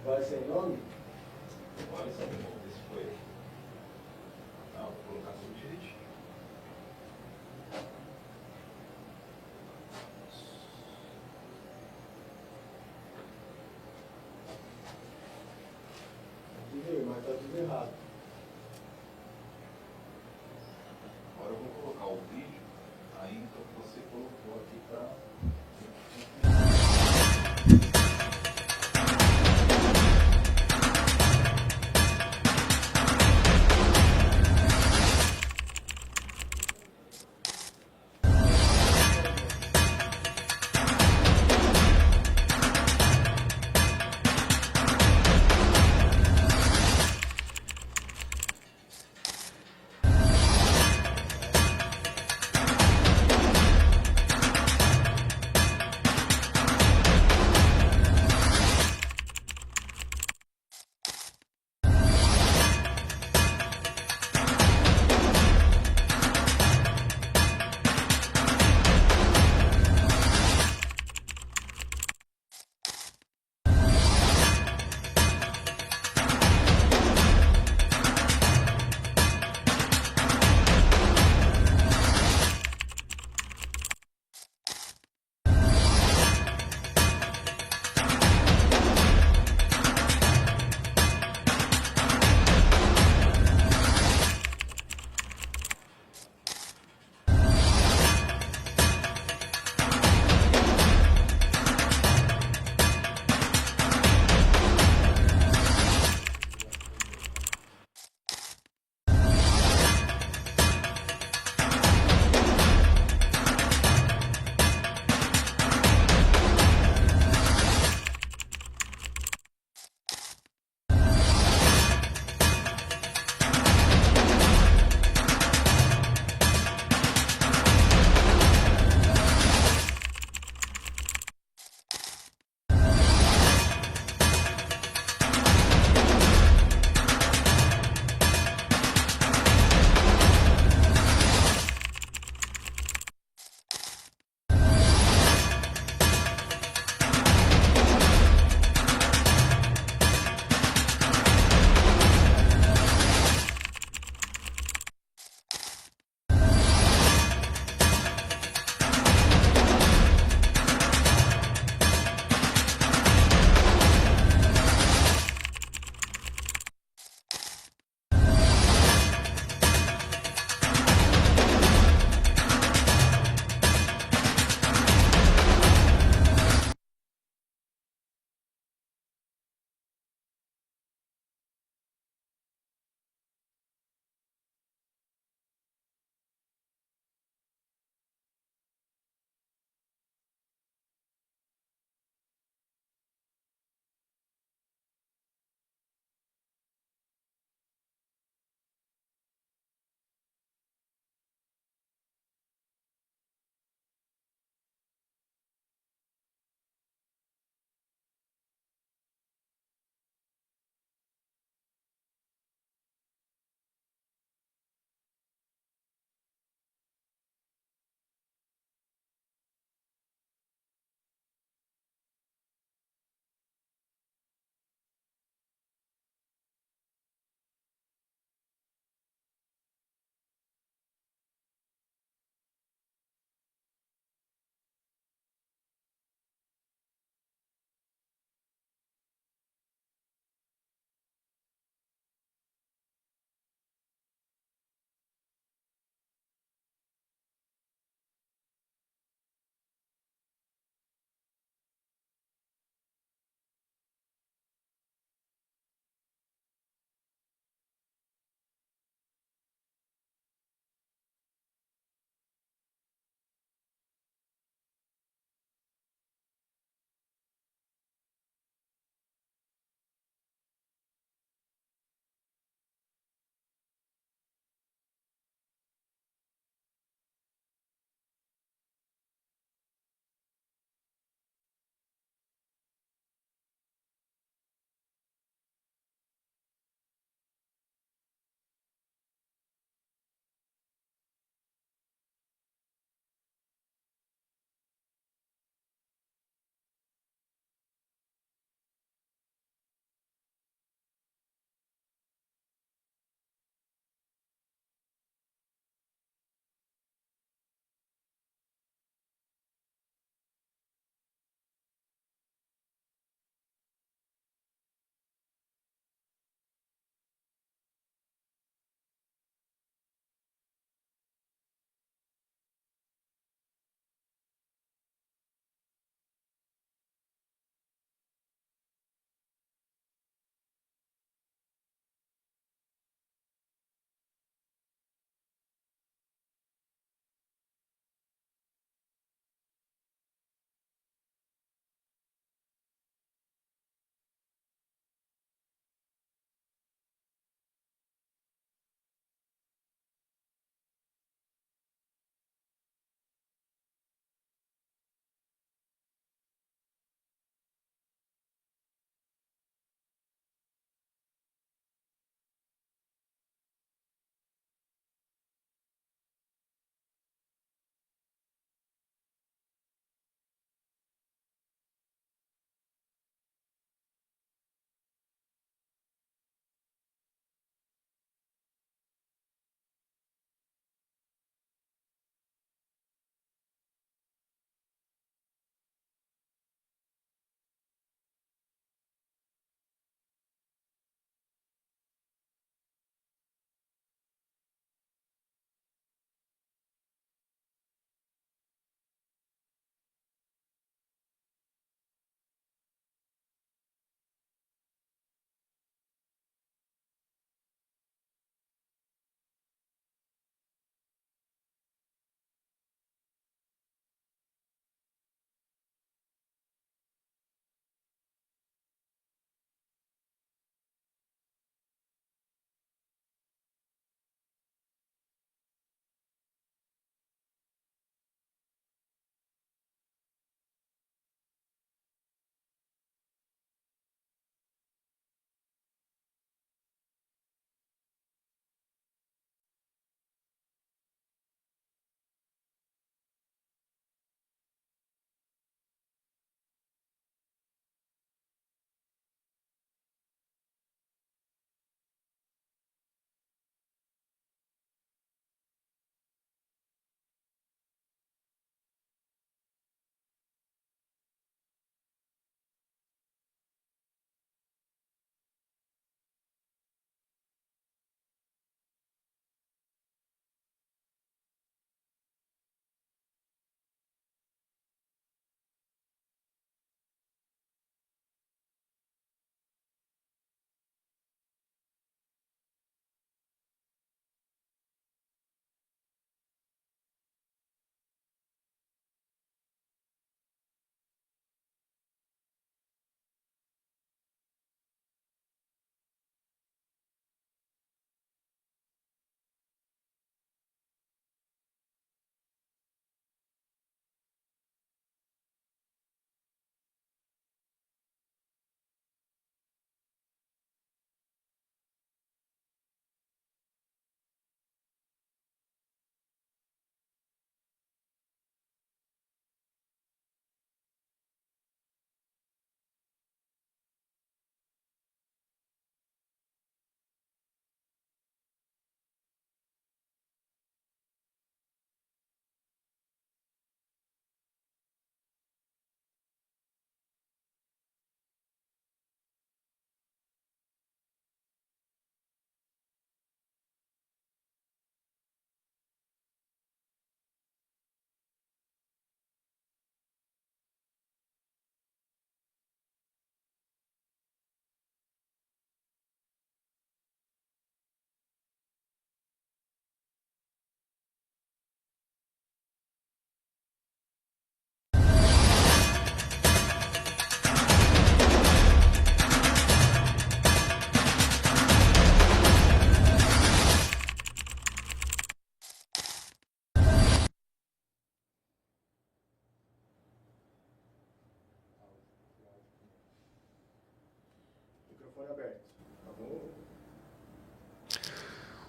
Vai sem nome? Olha só, vamos ver se foi. Não, vou colocar tudo direitinho. Mas tá tudo errado. Agora eu vou colocar o vídeo aí então que você colocou aqui para.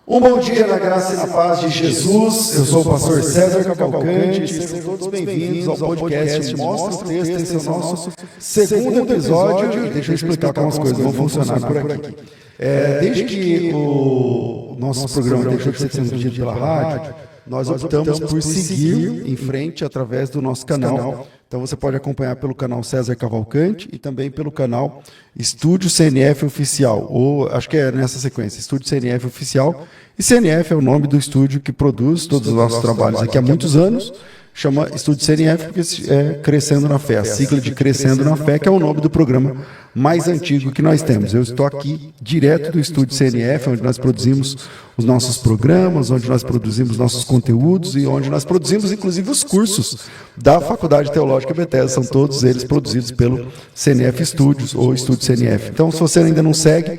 Um bom dia na graça e na paz de Jesus. Eu sou o pastor César Cavalcante. Sejam todos bem-vindos ao podcast Mostra o Texto. Esse é o nosso segundo episódio. E deixa eu explicar como as coisas vão funcionar por aqui. Desde que o nosso programa deixou de ser transmitido pela rádio, nós optamos por seguir em frente através do nosso canal. Então você pode acompanhar pelo canal César Cavalcante e também pelo canal Estúdio CNF Oficial, ou acho que é nessa sequência, Estúdio CNF Oficial. E CNF é o nome do estúdio que produz todos os nossos trabalhos aqui há muitos anos. Chama Estúdio CNF porque é Crescendo na Fé, a sigla de Crescendo na Fé, que é o nome do programa mais antigo que nós temos. Eu estou aqui direto do Estúdio CNF, onde nós produzimos os nossos programas, onde nós produzimos nossos conteúdos e onde nós produzimos, inclusive, os cursos da Faculdade Teológica Bethesda. São todos eles produzidos pelo CNF Studios ou Estúdio CNF. Então, se você ainda não segue,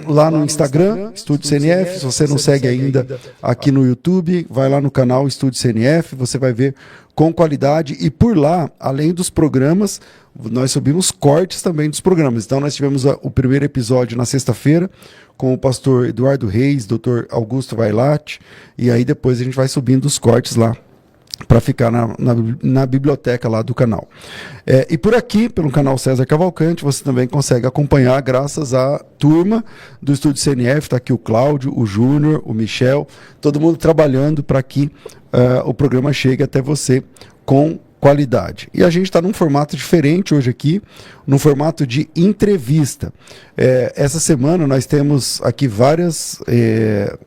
lá no Instagram, Estúdio CNF. Se você não segue ainda aqui no YouTube, vai lá no canal Estúdio CNF, você vai ver com qualidade. E por lá, além dos programas, nós subimos cortes também dos programas. Então nós tivemos o primeiro episódio na sexta-feira com o pastor Eduardo Reis, Dr. Augusto Vailate, e aí depois a gente vai subindo os cortes lá para ficar na biblioteca lá do canal. E por aqui, pelo canal César Cavalcante, você também consegue acompanhar graças à turma do Estúdio CNF. Está aqui o Cláudio, o Júnior, o Michel, todo mundo trabalhando para que o programa chegue até você com qualidade. E a gente está num formato diferente hoje aqui, num formato de entrevista. Essa semana nós temos aqui várias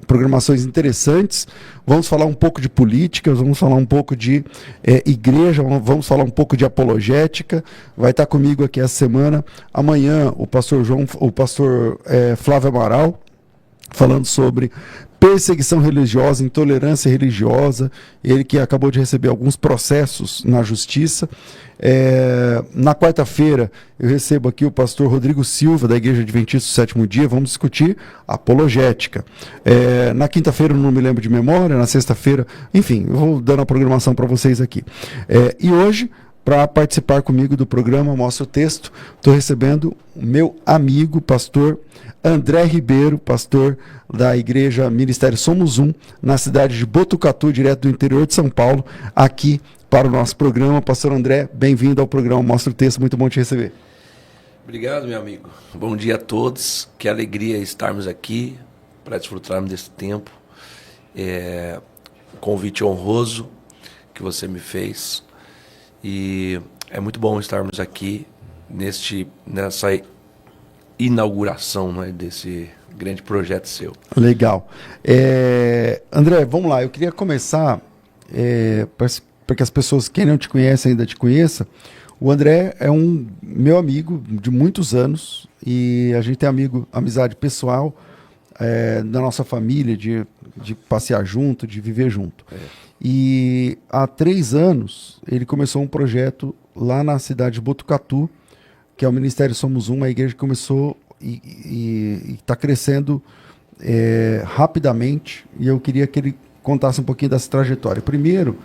programações interessantes. Vamos falar um pouco de política, vamos falar um pouco de igreja, vamos falar um pouco de apologética. Vai estar comigo aqui essa semana. Amanhã o pastor Flávio Amaral, falando sobre perseguição religiosa, intolerância religiosa, ele que acabou de receber alguns processos na justiça. Na quarta-feira eu recebo aqui o pastor Rodrigo Silva, da Igreja Adventista do Sétimo Dia, vamos discutir apologética. Na quinta-feira eu não me lembro de memória, na sexta-feira, enfim, eu vou dando a programação para vocês aqui. E hoje, para participar comigo do programa Mostra o Texto, estou recebendo o meu amigo, pastor André Ribeiro, pastor da Igreja Ministério Somos Um, na cidade de Botucatu, direto do interior de São Paulo, aqui para o nosso programa. Pastor André, bem-vindo ao programa Mostra o Texto, muito bom te receber. Obrigado, meu amigo. Bom dia a todos, que alegria estarmos aqui para desfrutarmos desse tempo. Um convite honroso que você me fez e é muito bom estarmos aqui nessa inauguração, né, desse grande projeto seu. Legal. André, vamos lá, eu queria começar para que as pessoas, quem não te conhece ainda te conheça. O André é um meu amigo de muitos anos e a gente tem amizade pessoal da nossa família, de passear junto, de viver junto. E há 3 anos ele começou um projeto lá na cidade de Botucatu, que é o Ministério Somos Um, uma igreja que começou e está crescendo rapidamente, e eu queria que ele contasse um pouquinho dessa trajetória. Primeiro,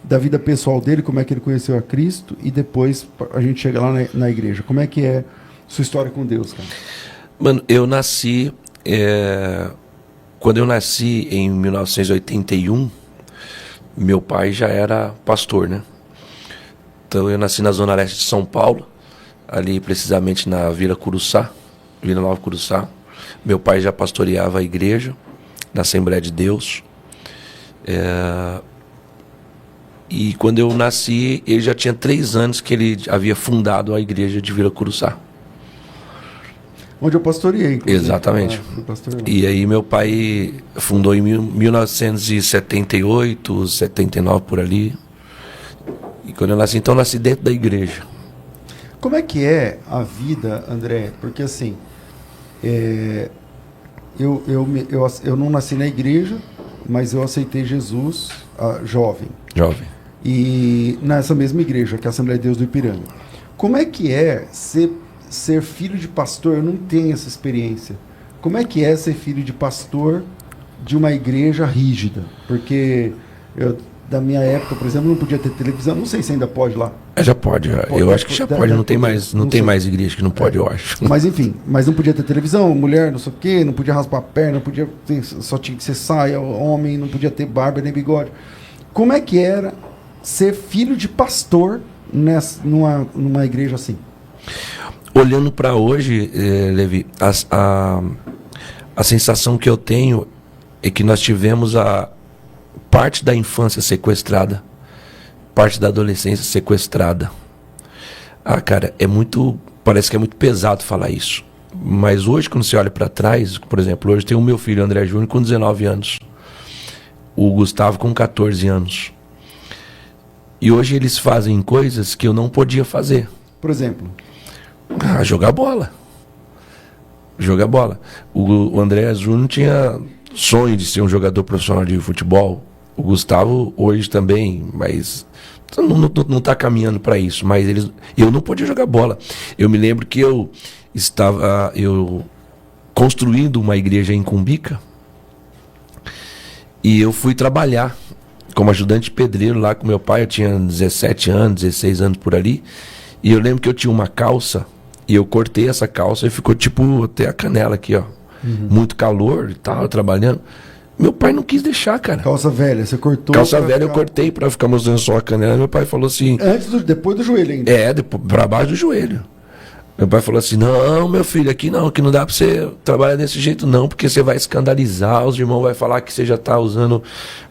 da vida pessoal dele, como é que ele conheceu a Cristo, e depois a gente chega lá na igreja. Como é que é sua história com Deus, cara? Mano, eu nasci... Quando eu nasci em 1981, meu pai já era pastor, né? Então eu nasci na Zona Leste de São Paulo, ali precisamente na Vila Nova Curuçá. Meu pai já pastoreava a igreja, na Assembleia de Deus. E quando eu nasci, ele já tinha 3 anos que ele havia fundado a igreja de Vila Curuçá. Onde eu pastoreei, inclusive. Exatamente. E aí meu pai fundou em 1978, 79, por ali. E quando eu nasci, então eu nasci dentro da igreja. Como é que é a vida, André? Porque assim, eu não nasci na igreja, mas eu aceitei Jesus jovem. E nessa mesma igreja, que é a Assembleia de Deus do Ipiranga. Como é que é ser filho de pastor? Eu não tenho essa experiência. Como é que é ser filho de pastor de uma igreja rígida? Porque da minha época, por exemplo, não podia ter televisão. Não sei se ainda pode lá. Já pode, eu acho que já pode. Não tem mais, não tem sei. mais igreja que não pode, eu acho. Mas enfim, mas não podia ter televisão, mulher, não sei o quê, não podia raspar a perna, não podia ter, só tinha que ser saia, homem, não podia ter barba nem bigode. Como é que era ser filho de pastor numa igreja assim? Olhando para hoje, Levi, a sensação que eu tenho é que nós tivemos a parte da infância sequestrada, parte da adolescência sequestrada. Cara, parece que é muito pesado falar isso. Mas hoje, quando você olha para trás, por exemplo, hoje tem o meu filho, André Júnior, com 19 anos. O Gustavo com 14 anos. E hoje eles fazem coisas que eu não podia fazer. Por exemplo? Jogar bola. Jogar bola. O André Júnior tinha sonho de ser um jogador profissional de futebol. O Gustavo hoje também, mas não está caminhando para isso. Mas eu não podia jogar bola. Eu me lembro que eu estava construindo uma igreja em Cumbica e eu fui trabalhar como ajudante pedreiro lá com meu pai. Eu tinha 17 anos, 16 anos por ali. E eu lembro que eu tinha uma calça e eu cortei essa calça e ficou tipo até a canela aqui, ó. Muito calor e tal, trabalhando. Meu pai não quis deixar, cara. Calça velha, você cortou? Calça velha eu cortei pra ficar mostrando só a canela. Meu pai falou assim... Depois do joelho ainda? Pra baixo do joelho. Meu pai falou assim, não, meu filho, aqui não dá pra você trabalhar desse jeito não, porque você vai escandalizar, os irmãos vão falar que você já tá usando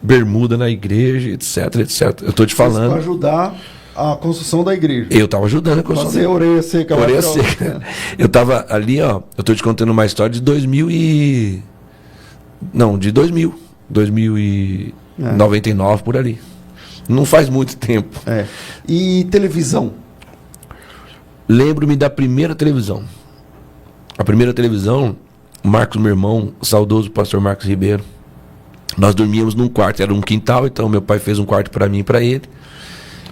bermuda na igreja, etc, etc. Eu tô te falando... Pra ajudar a construção da igreja. Eu tava ajudando a construção. Fazer orelha seca. Orelha seca. Eu tava ali, ó, eu tô te contando uma história de 2000. 2099 por ali. Não faz muito tempo. E televisão? Lembro-me da primeira televisão. A primeira televisão, Marcos, meu irmão, o saudoso pastor Marcos Ribeiro. Nós dormíamos num quarto, era um quintal, então meu pai fez um quarto para mim e para ele.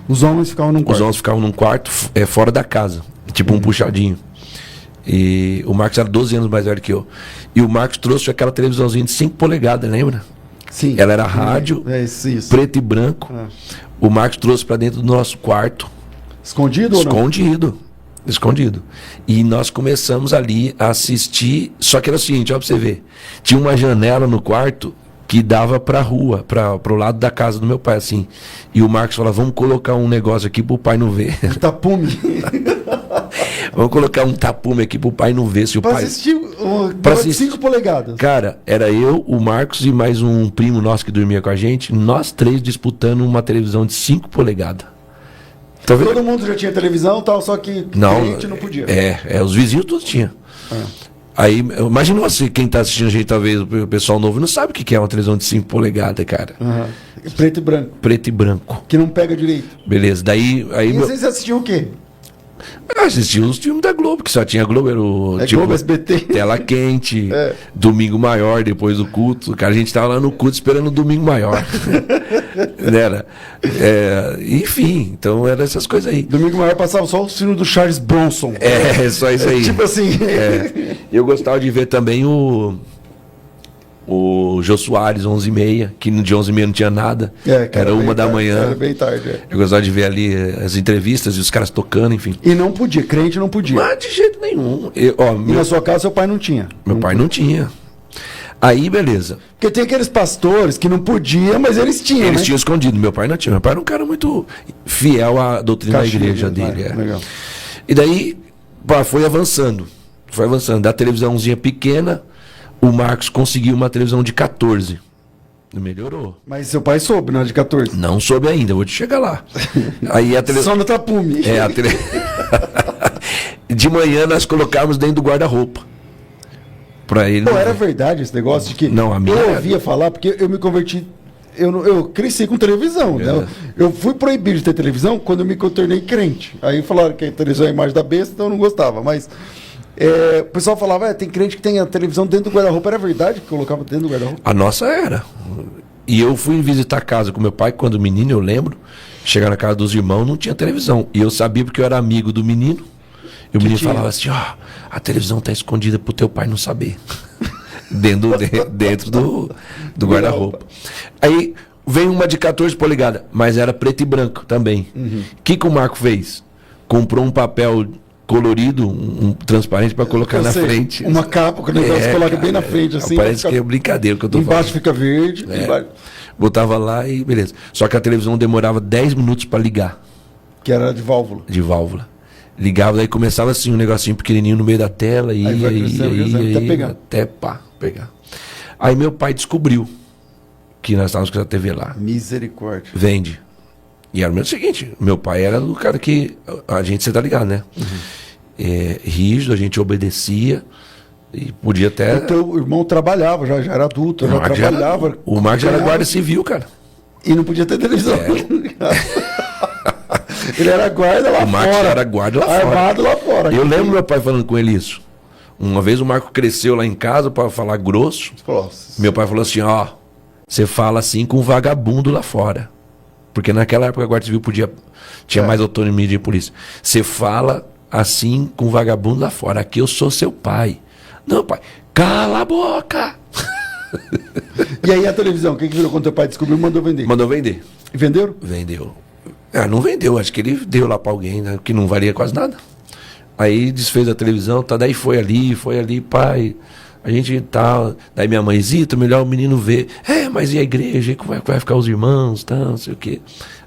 Os homens ficavam num quarto? Os homens ficavam num quarto fora da casa, tipo um puxadinho. E o Marcos era 12 anos mais velho que eu. E o Marcos trouxe aquela televisãozinha de 5 polegadas, lembra? Sim. Ela era rádio, isso. preto e branco. O Marcos trouxe para dentro do nosso quarto. Escondido ou não? Escondido. E nós começamos ali a assistir. Só que era o seguinte, ó, pra você ver. Tinha uma janela no quarto que dava pra rua, pro lado da casa do meu pai, assim. E o Marcos falava, vamos colocar um negócio aqui pro pai não ver. Tapume. Vamos colocar um tapume aqui pro pai não ver se o pai... Assistir pra assistir 5 polegadas. Cara, era eu, o Marcos e mais um primo nosso que dormia com a gente, nós 3 disputando uma televisão de 5 polegadas. Tá vendo? Todo mundo já tinha televisão, tal, só que a gente não podia. Os vizinhos todos tinham. Aí, imagina você, quem tá assistindo a gente, talvez o pessoal novo, não sabe o que é uma televisão de 5 polegadas, cara. Preto e branco. Preto e branco. Que não pega direito. Beleza, daí... E vocês assistiam o quê? Assistia os filmes da Globo, que só tinha Globo, era o Globo, SBT. Tela Quente, Domingo Maior, depois do culto. Cara, a gente tava lá no culto esperando o Domingo Maior. Era, enfim, então eram essas coisas aí. Domingo Maior passava só o sino do Charles Bronson. Só isso aí. Tipo assim. Eu gostava de ver também o Jô Soares, 11h30, que de 11h30 não tinha nada. Era 1 da manhã. Era bem tarde. Eu gostava de ver ali as entrevistas e os caras tocando, enfim. E não podia, crente não podia. Mas de jeito nenhum. E na sua casa seu pai não tinha? Meu pai não tinha. Aí, beleza. Porque tem aqueles pastores que não podiam, mas eles tinham. Eles tinham escondido. Meu pai não tinha. Meu pai era um cara muito fiel à doutrina da igreja dele. Legal. E daí, foi avançando. Foi avançando. Da televisãozinha pequena, o Marcos conseguiu uma televisão de 14. Melhorou. Mas seu pai soube, não, de 14? Não soube ainda, vou te chegar lá. Aí a televisão... Só no tapume. De manhã nós colocamos dentro do guarda-roupa. Pra ele. Pô, era verdade esse negócio de que... Não, a minha... Eu ouvia falar, porque eu me converti... Eu cresci com televisão, né? Eu fui proibido de ter televisão quando eu me tornei crente. Aí falaram que a televisão é a imagem da besta, então eu não gostava, mas... o pessoal falava, tem crente que tem a televisão dentro do guarda-roupa. Era verdade que colocava dentro do guarda-roupa? A nossa era. E eu fui visitar a casa com meu pai quando menino, eu lembro. Chegar na casa dos irmãos, não tinha televisão. E eu sabia porque eu era amigo do menino. E o menino falava assim, a televisão tá escondida pro teu pai não saber. dentro do guarda-roupa. Aí vem uma de 14 polegadas, mas era preto e branco também. O que o Marco fez? Comprou um papel colorido, um transparente para colocar Eu na sei, frente. uma capa que o negócio coloca bem na frente, assim. Parece que é brincadeira que eu tô Embaixo falando. fica verde. Embaixo... Botava lá e beleza. Só que a televisão demorava 10 minutos para ligar, Que era de válvula. de válvula. Ligava, daí começava assim, um negocinho pequenininho no meio da tela, Aí vai crescendo, até pegar. até pá, pegar. Aí meu pai descobriu que nós estávamos com a TV lá. Misericórdia. Vende. E era o seguinte, meu pai era do cara que a gente, você tá ligado, né? Rígido, a gente obedecia e podia até... O teu irmão trabalhava, já era adulto, já Marcos já era- trabalhava. o Marcos era guarda civil, cara. E não podia ter televisão. Ele era guarda lá O Marcos fora. era guarda lá fora. Armado lá fora. Eu lembro meu pai falando com ele isso. Uma vez o Marco cresceu lá em casa para falar grosso. Nossa. Meu pai falou assim, ó, você fala assim com um vagabundo lá fora. Porque naquela época a Guarda Civil tinha mais autonomia de polícia. Você fala assim com um vagabundo lá fora. Aqui eu sou seu pai. Não, pai, cala a boca. E aí a televisão, o que virou quando teu pai descobriu? Mandou vender. Mandou vender. E venderam? Vendeu. Não vendeu, acho que ele deu lá pra alguém, né, que não valia quase nada. Aí desfez a televisão, tá, daí foi ali, pai. A gente tá. Daí minha mãe, Zito, melhor o menino ver. Mas e a igreja? Como é que vai ficar os irmãos? Tá, não sei o quê.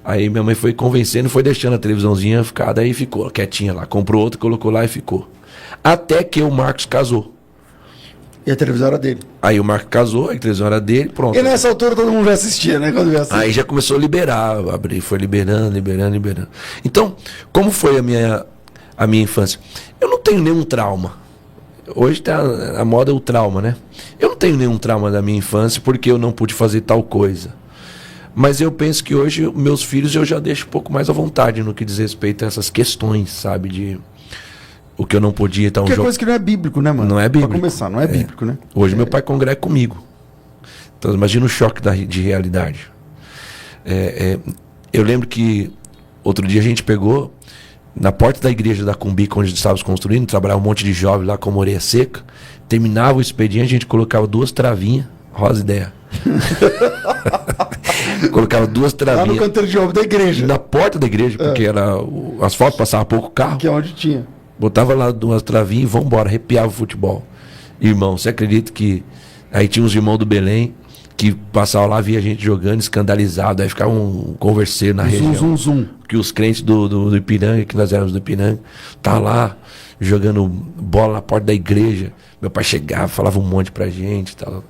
Aí minha mãe foi convencendo, foi deixando a televisãozinha ficar, daí ficou quietinha lá. Comprou outra, colocou lá e ficou. Até que o Marcos casou. E a televisão era dele. Aí o Marcos casou, a televisão era dele, pronto. E nessa altura todo mundo já assistia, né? Quando assistir. Aí já começou a liberar, foi liberando. Então, como foi a minha infância? Eu não tenho nenhum trauma. Hoje tá a moda é o trauma, né? Eu não tenho nenhum trauma da minha infância porque eu não pude fazer tal coisa. Mas eu penso que hoje meus filhos eu já deixo um pouco mais à vontade no que diz respeito a essas questões, sabe? De o que eu não podia estar Porque é coisa que não é bíblico, né, mano? Não é bíblico. Pra começar, não é bíblico, né? Hoje meu pai congrega comigo. Então imagina o choque de realidade. Eu lembro que outro dia a gente pegou na porta da igreja da Cumbica, onde estávamos construindo, trabalhava um monte de jovens lá com a orelha seca. Terminava o expediente, a gente colocava 2 travinhas, rosa ideia. Colocava 2 Lá travinhas no canteiro de jovem da igreja. na porta da igreja, porque era o asfalto, passava pouco carro. Que é onde tinha. Botava lá 2 travinhas e vambora, arrepiava o futebol. Irmão, você acredita que aí tinha uns irmãos do Belém que passavam lá, via a gente jogando, escandalizado, aí ficava um converseiro na região. Zum. Que os crentes do Ipiranga, que nós éramos do Ipiranga, tá lá jogando bola na porta da igreja. Meu pai chegava, falava um monte pra gente e tal.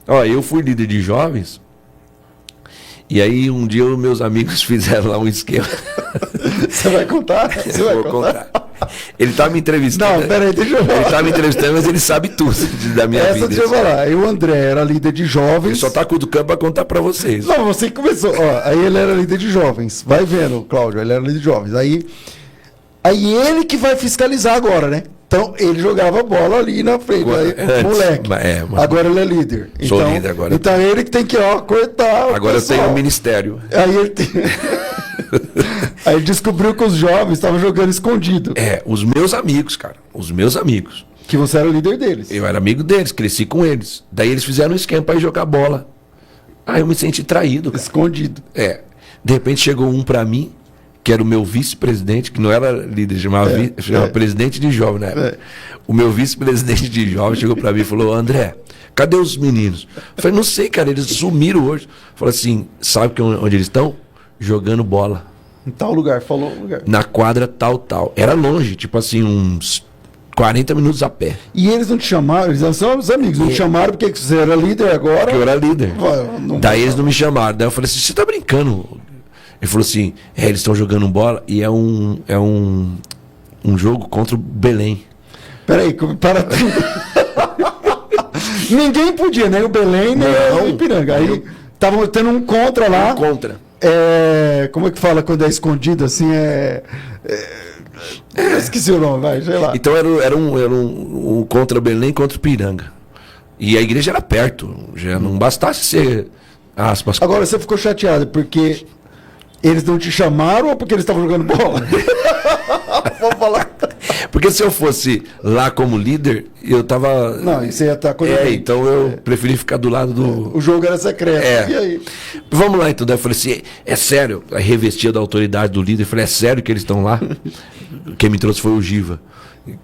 Ó, eu fui líder de jovens. E aí um dia os meus amigos fizeram lá um esquema. Você vai contar? Você vai Vou contar? contar. Ele tá me entrevistando. Não, peraí, deixa eu Ele falar. tá me entrevistando, mas ele sabe tudo da minha Essa vida. deixa eu falar. Aí o André era líder de jovens. Ele só tá cutucando pra contar pra vocês. Não, você que começou. Ó, aí ele era líder de jovens. Vai vendo, Cláudio, ele era líder de jovens. Aí ele que vai fiscalizar agora, né? Então ele jogava bola ali na frente. Agora, Aí, antes, moleque. mas- Agora ele é líder. Sou Então, líder agora. Então ele que tem que, ó, cortar. o Agora eu pessoal. tenho um ministério. Aí ele tem... Aí ele descobriu que os jovens estavam jogando escondido. Os meus amigos, cara. Os meus amigos. Que você era o líder deles. Eu era amigo deles, cresci com eles. Daí eles fizeram um esquema pra ir jogar bola. Aí eu me senti traído, cara. Escondido. De repente chegou um pra mim, que era o meu vice-presidente, que não era líder, chamava presidente de jovem, né? O meu vice-presidente de jovem chegou pra mim e falou: André, cadê os meninos? Eu falei: não sei, cara, eles sumiram hoje. Falei assim: sabe onde eles estão? Jogando bola. Em tal lugar, falou o lugar. Na quadra tal. Era longe, tipo assim, uns 40 minutos a pé. E eles não te chamaram, eles são os amigos, não te chamaram porque você era líder agora. Porque eu era líder. Não- Daí eles não me chamaram. Daí eu falei assim: você tá brincando? Ele falou assim: eles estão jogando bola e é um jogo contra o Belém. Peraí, para tudo. Ninguém podia, nem o Belém, nem o Ipiranga. Aí estavam tendo um contra lá. Contra. Como é que fala quando é escondido assim? Eu esqueci o nome, vai, sei lá. Então era um contra Belém contra o Ipiranga. E a igreja era perto. Já não bastasse ser aspas. Agora você ficou chateado porque Eles não te chamaram ou porque eles estavam jogando bola? Vamos falar. Porque se eu fosse lá como líder, eu tava. Não, isso ia estar Então eu preferi ficar do lado do. O jogo era secreto. É. E aí? Vamos lá então. Daí eu falei assim: é sério? Aí revestia da autoridade do líder. Eu falei: é sério que eles estão lá? Quem me trouxe foi o Giva,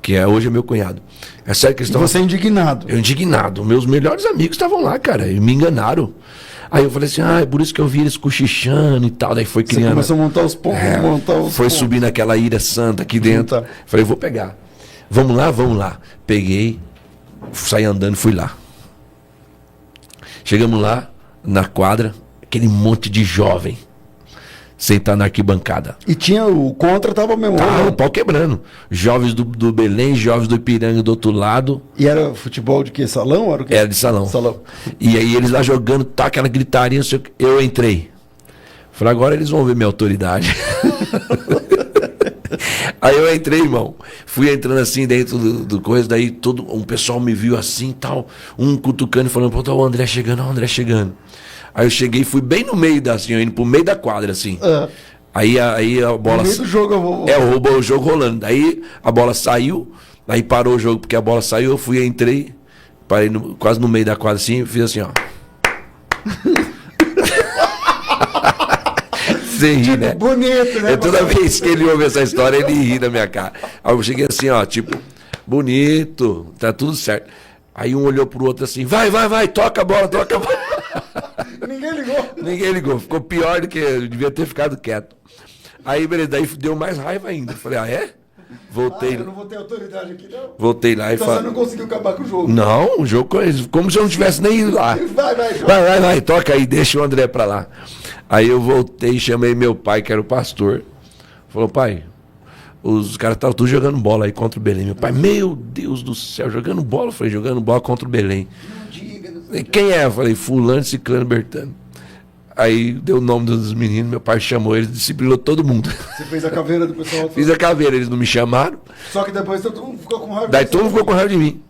que hoje é meu cunhado. É sério que eles E estão você é indignado. Eu indignado. Meus melhores amigos estavam lá, cara, e me enganaram. Aí eu falei assim, é por isso que eu vi eles cochichando e tal. Daí foi Você criando. começou a montar os pontos, Foi subindo aquela ira santa aqui dentro. Juntar. Falei, vou pegar. Vamos lá, vamos lá. Peguei, saí andando e fui lá. Chegamos lá, na quadra, aquele monte de jovem sentado na arquibancada. E tinha o contra, tava mesmo. Tá, o pau quebrando. Jovens do Belém, jovens do Ipiranga do outro lado. E era futebol de quê? Salão? Era o quê? Era de salão. E aí eles lá jogando, tá aquela gritaria, não sei o quê. Eu entrei. Falei, agora eles vão ver minha autoridade. Aí eu entrei, irmão. Fui entrando assim dentro do coisa, daí todo um pessoal me viu assim e tal, um cutucando e falando, pô, tá o André chegando, ó, o André chegando. Aí eu cheguei e fui bem no meio da, assim, indo pro meio da quadra, assim. Aí a bola. No meio do jogo, o jogo rolando. Daí a bola saiu, aí parou o jogo, porque a bola saiu, eu fui, entrei, parei quase no meio da quadra assim, fiz assim, ó. Você ri, né? Bonito, né? Toda vez que ele ouve essa história, ele ri na minha cara. Aí eu cheguei assim, ó, tipo, bonito, tá tudo certo. Aí um olhou pro outro assim, vai, toca a bola, toca a bola. Ninguém ligou. Ficou pior do que eu devia ter ficado quieto. Aí, beleza, daí deu mais raiva ainda. Falei, é? Voltei. Eu não vou ter autoridade aqui, não. Voltei lá e Então falei. você não conseguiu acabar com o jogo. Não, o jogo como se eu não tivesse nem ido lá. Vai, toca aí, deixa o André pra lá. Aí eu voltei e chamei meu pai, que era o pastor. Falou, pai, os caras estavam tudo jogando bola aí contra o Belém. Meu pai, meu Deus do céu, jogando bola? Eu falei, jogando bola contra o Belém. Quem é? Eu falei, fulano, ciclano, bertano. Aí deu o nome dos meninos, meu pai chamou eles, disciplinou todo mundo. Você fez a caveira do pessoal? Fiz a caveira, eles não me chamaram. Só que depois todo mundo ficou com raiva. Daí todo mundo ficou com raiva de mim.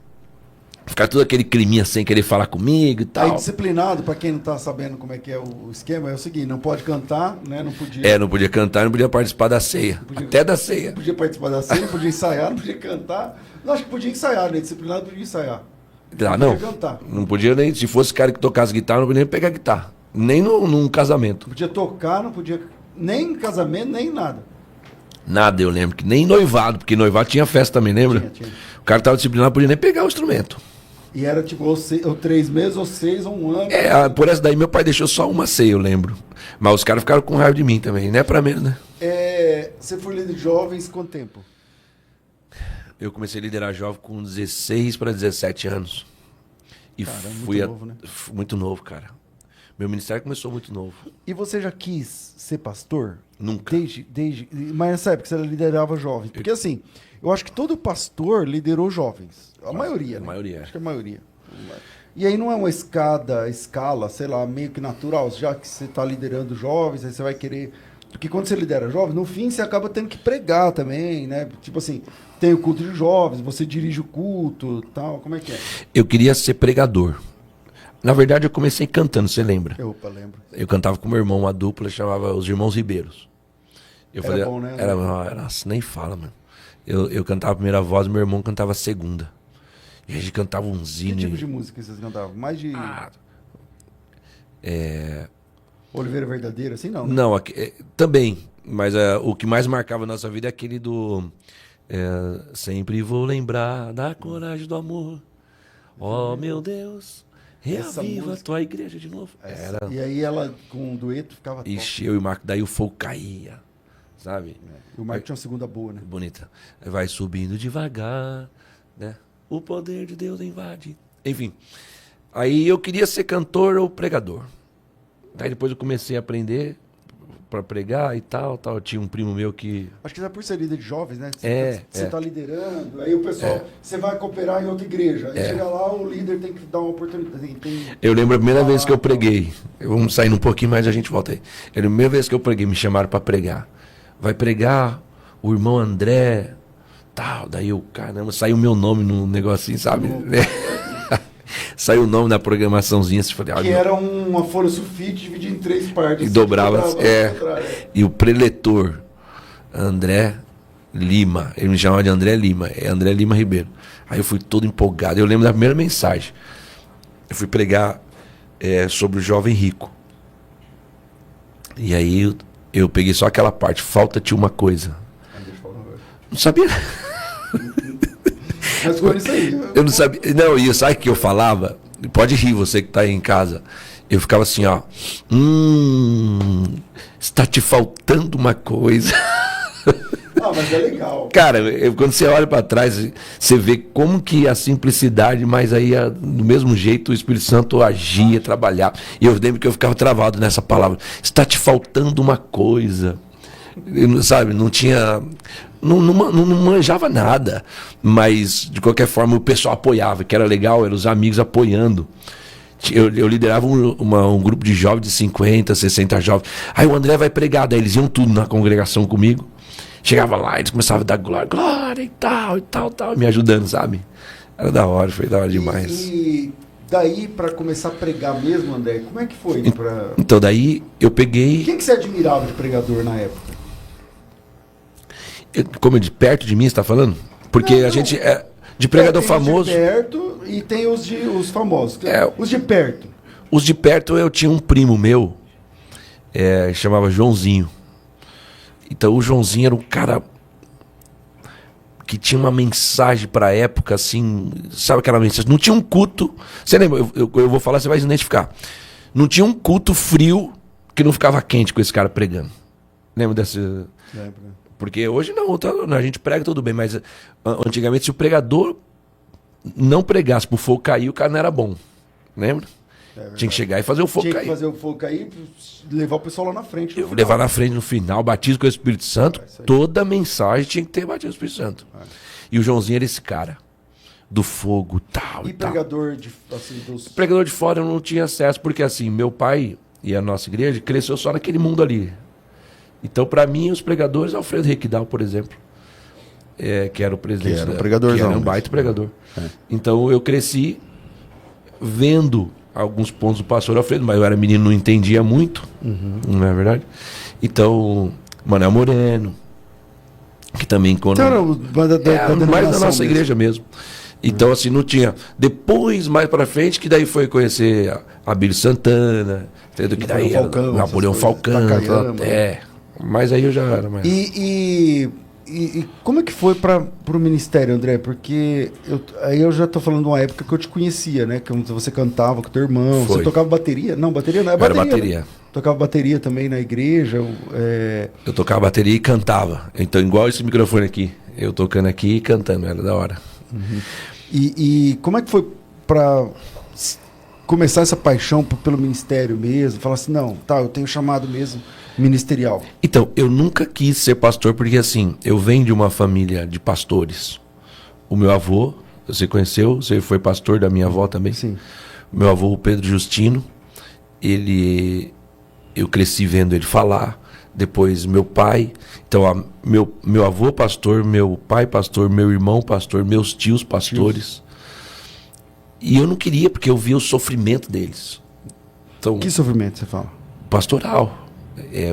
Ficar todo aquele climinha sem querer falar comigo e tal. Aí disciplinado, pra quem não tá sabendo como é que é o esquema, é o seguinte, não pode cantar, né? Não podia. Não podia cantar, não podia participar da ceia. Até da ceia. Não podia participar da ceia, não podia ensaiar, não podia cantar. Não, acho que podia ensaiar, né? Disciplinado podia ensaiar. Não, podia cantar. Não podia nem, se fosse cara que tocasse guitarra, não podia nem pegar guitarra. Nem num casamento. Não podia tocar, não podia nem em casamento, nem nada. Nada, eu lembro, que nem noivado, porque noivado tinha festa também, lembra? Tinha. O cara tava disciplinado, não podia nem pegar o instrumento. E era tipo, ou 3 meses, ou 6, ou 1 ano. Por essa daí meu pai deixou só uma ceia, eu lembro. Mas os caras ficaram com raiva de mim também, não é pra menos, né? Você foi líder de jovens quanto tempo? Eu comecei a liderar jovem com 16 para 17 anos. E Cara, fui muito novo, né? Muito novo, cara. Meu ministério começou muito novo. E você já quis ser pastor? Nunca. Mas nessa época você liderava jovens. Porque assim, eu acho que todo pastor liderou jovens. A maioria, né? A maioria. Acho que a maioria. E aí não é uma escala, sei lá, meio que natural. Já que você está liderando jovens, aí você vai querer... Porque quando você lidera jovens, no fim você acaba tendo que pregar também, né? Tipo assim, tem o culto de jovens, você dirige o culto tal. Como é que é? Eu queria ser pregador. Na verdade, eu comecei cantando, você lembra? Opa, lembro. Eu cantava com meu irmão, uma dupla, chamava Os Irmãos Ribeiros. Era bom, né? Nossa, nem fala, mano. Eu cantava a primeira voz, meu irmão cantava a segunda. E a gente cantava uns hinos. Que tipo de música vocês cantavam? Mais de... Oliveira Verdadeiro, assim não? Né? Não, também. Mas o que mais marcava a nossa vida é aquele do... sempre vou lembrar da coragem do amor. Oh, meu Deus... Reaviva a tua igreja de novo. E aí ela, com um dueto, ficava top. Ixi, eu e o Marco, daí o fogo caía, sabe? E o Marco tinha uma segunda boa, né? Bonita. Vai subindo devagar, né? O poder de Deus invade. Enfim, aí eu queria ser cantor ou pregador. Daí depois eu comecei a aprender para pregar e tal. Eu tinha um primo meu que... Acho que é por ser líder de jovens, né? Você tá liderando, aí o pessoal... Você vai cooperar em outra igreja. Aí chega lá, o líder tem que dar uma oportunidade. Eu lembro a primeira vez que eu preguei. Vamos saindo um pouquinho mais, a gente volta aí. A primeira vez que eu preguei, me chamaram para pregar. Vai pregar o irmão André, tal. Daí eu, caramba, saiu o meu nome no negocinho, sabe? saiu o nome da programaçãozinha. Assim, falei, Que era uma folha sulfite dividida em 3 partes. e dobrava. E o preletor, André Lima, ele me chamava de André Lima, é André Lima Ribeiro. Aí eu fui todo empolgado. Eu lembro da primeira mensagem. Eu fui pregar sobre o jovem rico. E aí eu peguei só aquela parte, falta-te uma coisa. Não sabia. Mas foi isso aí. Eu não sabia. Não, e sabe o que eu falava? Pode rir, você que está aí em casa. Eu ficava assim, ó. Está te faltando uma coisa. Ah, mas é legal. Cara, quando você olha para trás, você vê como que a simplicidade, mas aí do mesmo jeito o Espírito Santo agia, trabalhava. E eu lembro que eu ficava travado nessa palavra. Está te faltando uma coisa. Eu, sabe, não tinha. Não manjava nada. Mas, de qualquer forma, o pessoal apoiava, que era legal, eram os amigos apoiando. Eu liderava um grupo de jovens de 50, 60 jovens. Aí o André vai pregar, daí eles iam tudo na congregação comigo. Chegava lá, eles começavam a dar glória e tal, me ajudando, sabe? Era da hora, foi da hora demais. E daí, para começar a pregar mesmo, André, como é que foi? Então, daí eu peguei. Quem que você admirava de pregador na época? Como de perto de mim, você tá falando? Porque a gente é de pregador famoso. Os de perto e tem os famosos. Os de perto. Os de perto, eu tinha um primo meu, chamava Joãozinho. Então o Joãozinho era um cara que tinha uma mensagem para a época, assim, sabe aquela mensagem? Não tinha um culto, você lembra? Eu vou falar, você vai identificar. Não tinha um culto frio que não ficava quente com esse cara pregando. Lembra desse? Lembra. Porque hoje não, a gente prega tudo bem, mas antigamente se o pregador não pregasse pro fogo cair, o cara não era bom. Lembra? Tinha que chegar e fazer o fogo cair. Tinha que fazer o fogo cair e levar o pessoal lá na frente. Levar na frente no final, batismo com o Espírito Santo, toda mensagem tinha que ter batismo com o Espírito Santo. E o Joãozinho era esse cara, do fogo, tal. E pregador de, assim, dos... Pregador de fora eu não tinha acesso, porque assim, meu pai e a nossa igreja cresceu só naquele mundo ali. Então, para mim, os pregadores, Alfredo Requidal, por exemplo, que era o presidente, que era um baita pregador. Então, eu cresci vendo alguns pontos do pastor Alfredo, mas eu era menino, não entendia muito, não é verdade? Então, Manuel Moreno, que também... Quando, mais da nossa igreja mesmo. Então, assim, não tinha... Depois, mais pra frente, que daí foi conhecer a Bíblia Santana, entendeu? Que daí Napoleão Falcão, mas aí eu já era mais... E como é que foi para o ministério, André? Porque aí eu já tô falando de uma época que eu te conhecia, né? Que você cantava com teu irmão, você tocava bateria? Não, bateria não, é bateria. Era bateria. Né? Tocava bateria também na igreja. Eu tocava bateria e cantava. Então, igual esse microfone aqui. Eu tocando aqui e cantando, era da hora. E como é que foi para começar essa paixão pelo ministério mesmo? Falar assim, não, tá, eu tenho chamado mesmo ministerial. Então, eu nunca quis ser pastor porque, assim, eu venho de uma família de pastores. O meu avô, você conheceu, você foi pastor da minha avó também? Sim. O meu avô, o Pedro Justino, eu cresci vendo ele falar. Depois, meu pai. Então, meu avô pastor, meu pai pastor, meu irmão pastor, meus tios pastores. E eu não queria, porque eu via o sofrimento deles. Então, que sofrimento você fala? Pastoral.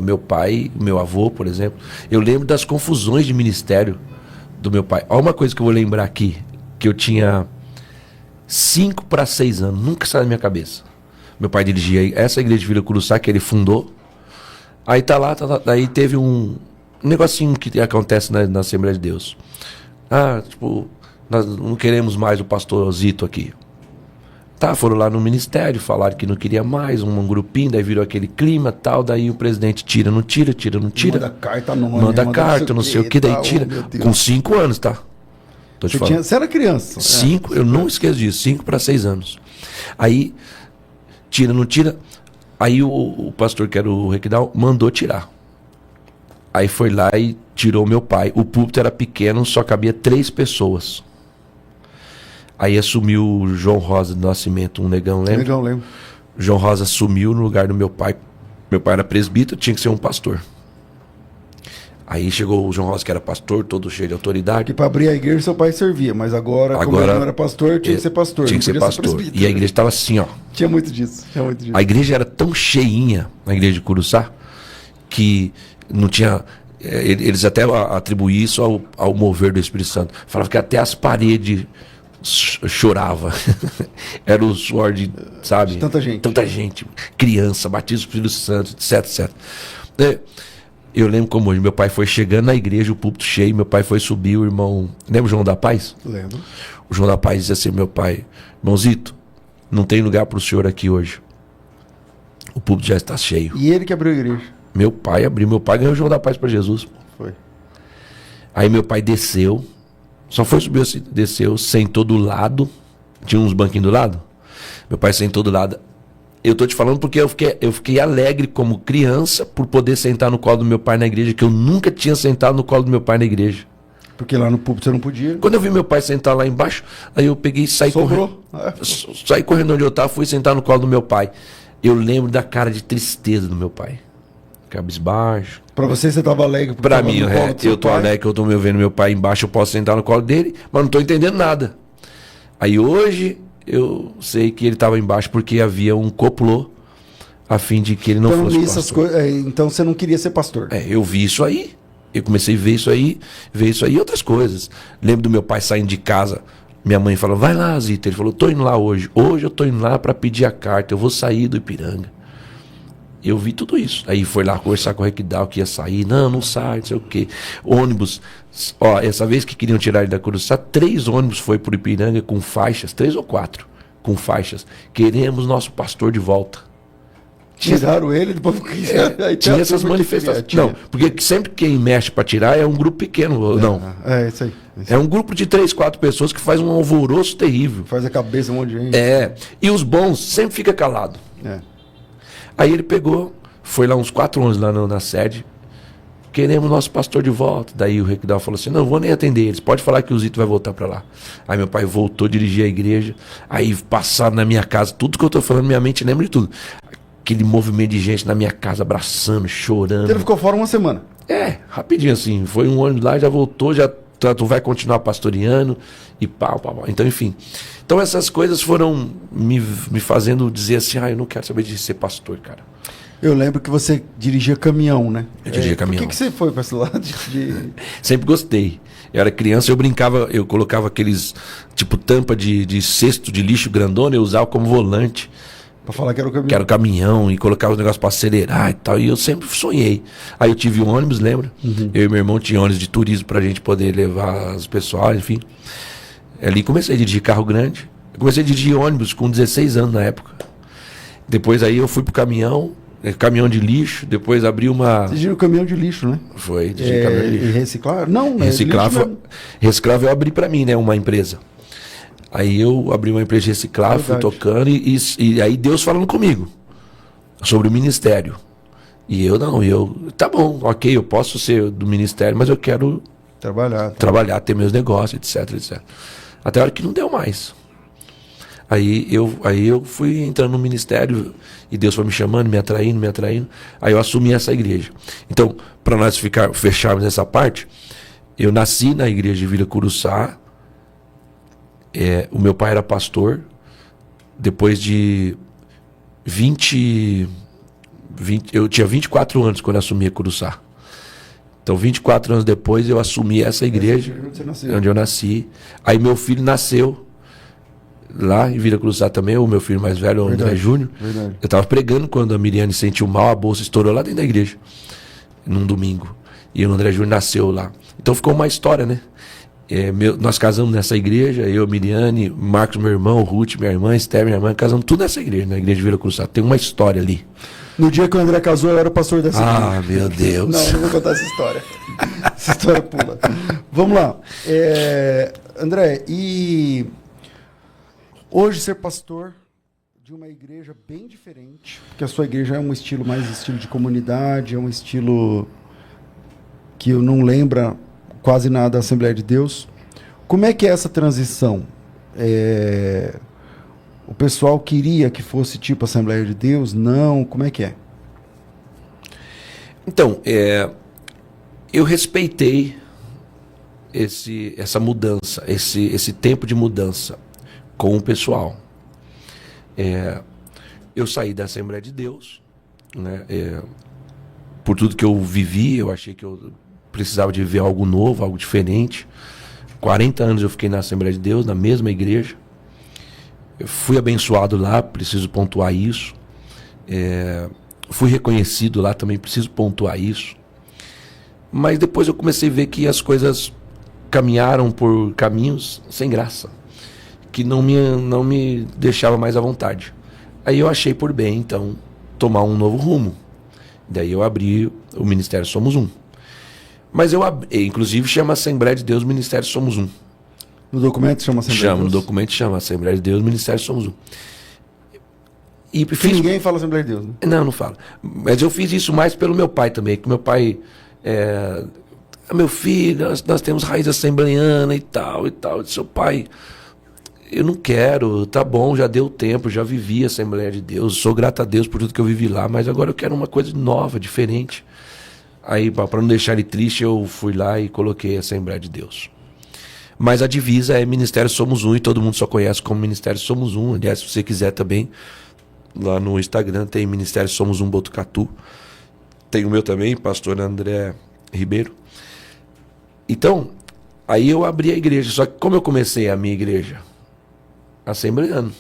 Meu pai, meu avô, por exemplo. Eu lembro das confusões de ministério do meu pai. Olha uma coisa que eu vou lembrar aqui, que eu tinha 5 para 6 anos, nunca saiu da minha cabeça. Meu pai dirigia essa igreja de Vila Curuçá, que ele fundou. Aí daí teve um negocinho que acontece na Assembleia de Deus. Nós não queremos mais o pastor Zito aqui. Foram lá no ministério, falaram que não queria mais, um grupinho, daí virou aquele clima tal, daí o presidente tira, não tira. Manda carta, manda carta, não sei o que, daí tira. Com 5 anos, tá? Tô te falando. Você era criança. 5, eu não esqueço disso, 5 para 6 anos. Aí, tira, não tira. Aí o pastor, que era o Requidal, mandou tirar. Aí foi lá e tirou meu pai. O púlpito era pequeno, só cabia 3 pessoas. Aí assumiu o João Rosa do Nascimento, um negão, lembra? Negão, lembro. João Rosa assumiu no lugar do meu pai. Meu pai era presbítero, tinha que ser um pastor. Aí chegou o João Rosa, que era pastor, todo cheio de autoridade. Que para abrir a igreja seu pai servia, mas agora como ele não era pastor, tinha que ser pastor. Tinha que ser pastor. E a igreja estava assim, ó. Tinha muito disso. A igreja era tão cheinha, a igreja de Curuçá, que não tinha... Eles até atribuíam isso ao mover do Espírito Santo. Falavam que até as paredes choravam. Era o suor de, sabe? Tanta gente. Tanta gente. Criança, batismo do Espírito Santo, etc. Eu lembro como hoje, meu pai foi chegando na igreja, o púlpito cheio, meu pai foi subir, o irmão... Lembra o João da Paz? Lembro. O João da Paz disse assim, meu pai, irmãozito, não tem lugar para o senhor aqui hoje. O púlpito já está cheio. E ele que abriu a igreja? Meu pai abriu, meu pai ganhou o João da Paz para Jesus. Foi. Aí meu pai desceu, só foi subir assim, desceu, sentou do lado, tinha uns banquinhos do lado, meu pai sentou do lado. Eu tô te falando porque eu fiquei alegre como criança por poder sentar no colo do meu pai na igreja, que eu nunca tinha sentado no colo do meu pai na igreja. Porque lá no púlpito você não podia. Quando eu vi meu pai sentar lá embaixo, aí eu peguei e saí correndo. Saí correndo onde eu estava, fui sentar no colo do meu pai. Eu lembro da cara de tristeza do meu pai. Cabisbaixo. Pra você estava alegre? Pra mim, eu tô alegre que eu tô me vendo meu pai embaixo, eu posso sentar no colo dele, mas não tô entendendo nada. Aí hoje eu sei que ele estava embaixo porque havia um complô a fim de que ele não fosse pastor. Então você não queria ser pastor? Eu vi isso aí. Eu comecei a ver isso aí e outras coisas. Lembro do meu pai saindo de casa, minha mãe falou, vai lá, Zita. Ele falou, tô indo lá hoje. Hoje eu tô indo lá para pedir a carta, eu vou sair do Ipiranga. Eu vi tudo isso. Aí foi lá conversar com o Requidal que ia sair. Não sai, não sei o quê. Ônibus. Ó, essa vez que queriam tirar ele da Curuçá, 3 ônibus foi pro Ipiranga com faixas, 3 ou 4, com faixas. Queremos nosso pastor de volta. Tiraram ele, depois tinha essas manifestações. Não, porque sempre quem mexe para tirar é um grupo pequeno, não. Isso aí. É um grupo de 3, 4 pessoas que faz um alvoroço terrível. Faz a cabeça um monte de gente. E os bons sempre ficam calados. Aí ele pegou, foi lá uns 4 anos lá na sede, queremos nosso pastor de volta. Daí o Requidal falou assim, não vou nem atender eles, pode falar que o Zito vai voltar para lá. Aí meu pai voltou a dirigir a igreja, aí passaram na minha casa, tudo que eu tô falando, minha mente lembra de tudo. Aquele movimento de gente na minha casa, abraçando, chorando. Ele ficou fora uma semana? Rapidinho assim, foi um ônibus lá, já voltou, já tu vai continuar pastoreando e pau. Então, enfim. Então essas coisas foram me fazendo dizer assim, eu não quero saber de ser pastor, cara. Eu lembro que você dirigia caminhão, né? Eu dirigia caminhão. Por que você foi para esse lado? Sempre gostei. Eu era criança, eu brincava, eu colocava aqueles, tipo, tampa de cesto de lixo grandona, eu usava como volante. Pra falar que era o caminhão. Que era o caminhão, e colocava os negócios pra acelerar e tal. E eu sempre sonhei. Aí eu tive um ônibus, lembra? Eu e meu irmão tinha ônibus de turismo pra gente poder levar as pessoas, enfim. Ali comecei a dirigir carro grande. Eu comecei a dirigir ônibus com 16 anos na época. Depois aí eu fui pro caminhão de lixo. Depois abri uma... Você dirigiu caminhão de lixo, né? Foi, dirigi caminhão de lixo. E reciclar? Não, Reciclável eu abri pra mim, né? Uma empresa. Aí eu abri uma empresa de reciclar, fui tocando e aí Deus falando comigo sobre o ministério. E tá bom, ok, eu posso ser do ministério, mas eu quero trabalhar, ter meus negócios, etc. Até a hora que não deu mais. Aí eu fui entrando no ministério e Deus foi me chamando, me atraindo. Aí eu assumi essa igreja. Então, para nós fecharmos essa parte, eu nasci na igreja de Vila Curuçá. O meu pai era pastor. Depois de 20 eu tinha 24 anos quando eu assumi a Curuçá. Então 24 anos depois eu assumi essa igreja onde eu nasci. Aí meu filho nasceu lá em Vila Curuçá também, o meu filho mais velho, o André Júnior. Eu estava pregando quando a Miriane sentiu mal, a bolsa estourou lá dentro da igreja num domingo. E o André Júnior nasceu lá. Então ficou uma história, né? Nós casamos nessa igreja, eu, Miriane, Marcos, meu irmão, Ruth, minha irmã, Esther, minha irmã, casamos tudo nessa igreja, na igreja de Vila Curuçá. Tem uma história ali. No dia que o André casou, eu era o pastor dessa igreja. Meu Deus. Não vou contar essa história. Essa história pula. Vamos lá. André, e hoje ser pastor de uma igreja bem diferente, porque a sua igreja é um estilo mais estilo de comunidade, é um estilo que eu não lembro quase nada da Assembleia de Deus. Como é que é essa transição? O pessoal queria que fosse tipo Assembleia de Deus? Não? Como é que é? Então, eu respeitei essa mudança, esse tempo de mudança com o pessoal. Eu saí da Assembleia de Deus, né? Por tudo que eu vivi, eu achei que eu precisava de viver algo novo, algo diferente. 40 anos eu fiquei na Assembleia de Deus, na mesma igreja. Eu fui abençoado lá, preciso pontuar isso. Fui reconhecido lá, também preciso pontuar isso. Mas depois eu comecei a ver que as coisas caminharam por caminhos sem graça, que não me deixava mais à vontade. Aí eu achei por bem, então, tomar um novo rumo. Daí eu abri o Ministério Somos Um. Mas inclusive chama Assembleia de Deus Ministério Somos Um. No documento chama Assembleia de Chama, no Deus? documento chama Assembleia de Deus Ministério Somos Um. E Que fiz... ninguém fala Assembleia de Deus, né? Não fala. Mas eu fiz isso mais pelo meu pai também, que meu pai... meu filho, nós temos raiz assembleiana e tal. Seu pai, eu não quero, tá bom, já deu tempo, já vivi a Assembleia de Deus, sou grato a Deus por tudo que eu vivi lá, mas agora eu quero uma coisa nova, diferente. Aí, para não deixar ele triste, eu fui lá e coloquei a Assembleia de Deus. Mas a divisa é Ministério Somos Um, e todo mundo só conhece como Ministério Somos Um. Aliás, se você quiser também, lá no Instagram tem Ministério Somos Um Botucatu. Tem o meu também, pastor André Ribeiro. Então, aí eu abri a igreja. Só que como eu comecei a minha igreja? Assembleano.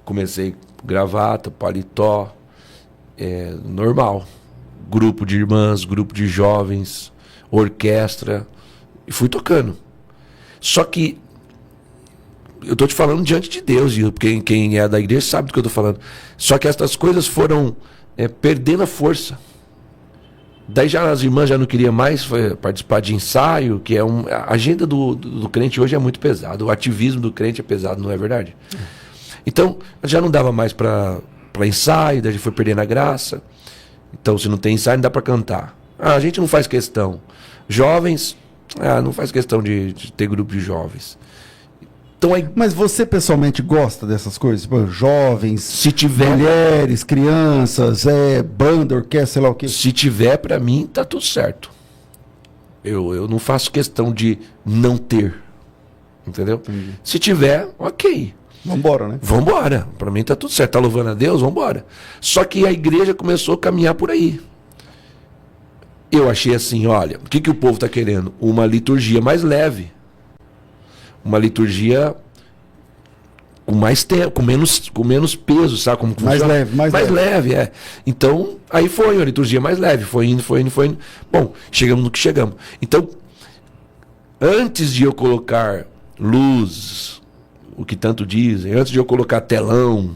Comecei gravata, paletó, normal. Grupo de irmãs, grupo de jovens, orquestra. E fui tocando. Só que eu estou te falando diante de Deus, e quem é da igreja sabe do que eu estou falando. Só que essas coisas foram perdendo a força. Daí já as irmãs já não queriam mais participar de ensaio, que a agenda do crente hoje é muito pesada. O ativismo do crente é pesado, não é verdade? Então, já não dava mais para ensaio, daí foi perdendo a graça. Então, se não tem ensaio, não dá para cantar. A gente não faz questão. Jovens, não faz questão de ter grupo de jovens. Então, aí, Mas você pessoalmente gosta dessas coisas? Pô, jovens, se tiver, mulheres, crianças, banda, orquestra, sei lá o quê. se tiver, para mim, tá tudo certo. Eu não faço questão de não ter. Entendeu? Entendi. Se tiver, ok. Vambora, né? Vambora. Para mim tá tudo certo. Tá louvando a Deus? Vambora. Só que a igreja começou a caminhar por aí. Eu achei assim, olha, o que o povo tá querendo? Uma liturgia mais leve. Uma liturgia com mais tempo, com menos peso, sabe como Mais funciona? leve, mais leve, é. Então, aí foi uma liturgia mais leve, foi indo. Bom, chegamos no que chegamos. Então, antes de eu colocar luz, o que tanto dizem, antes de eu colocar telão,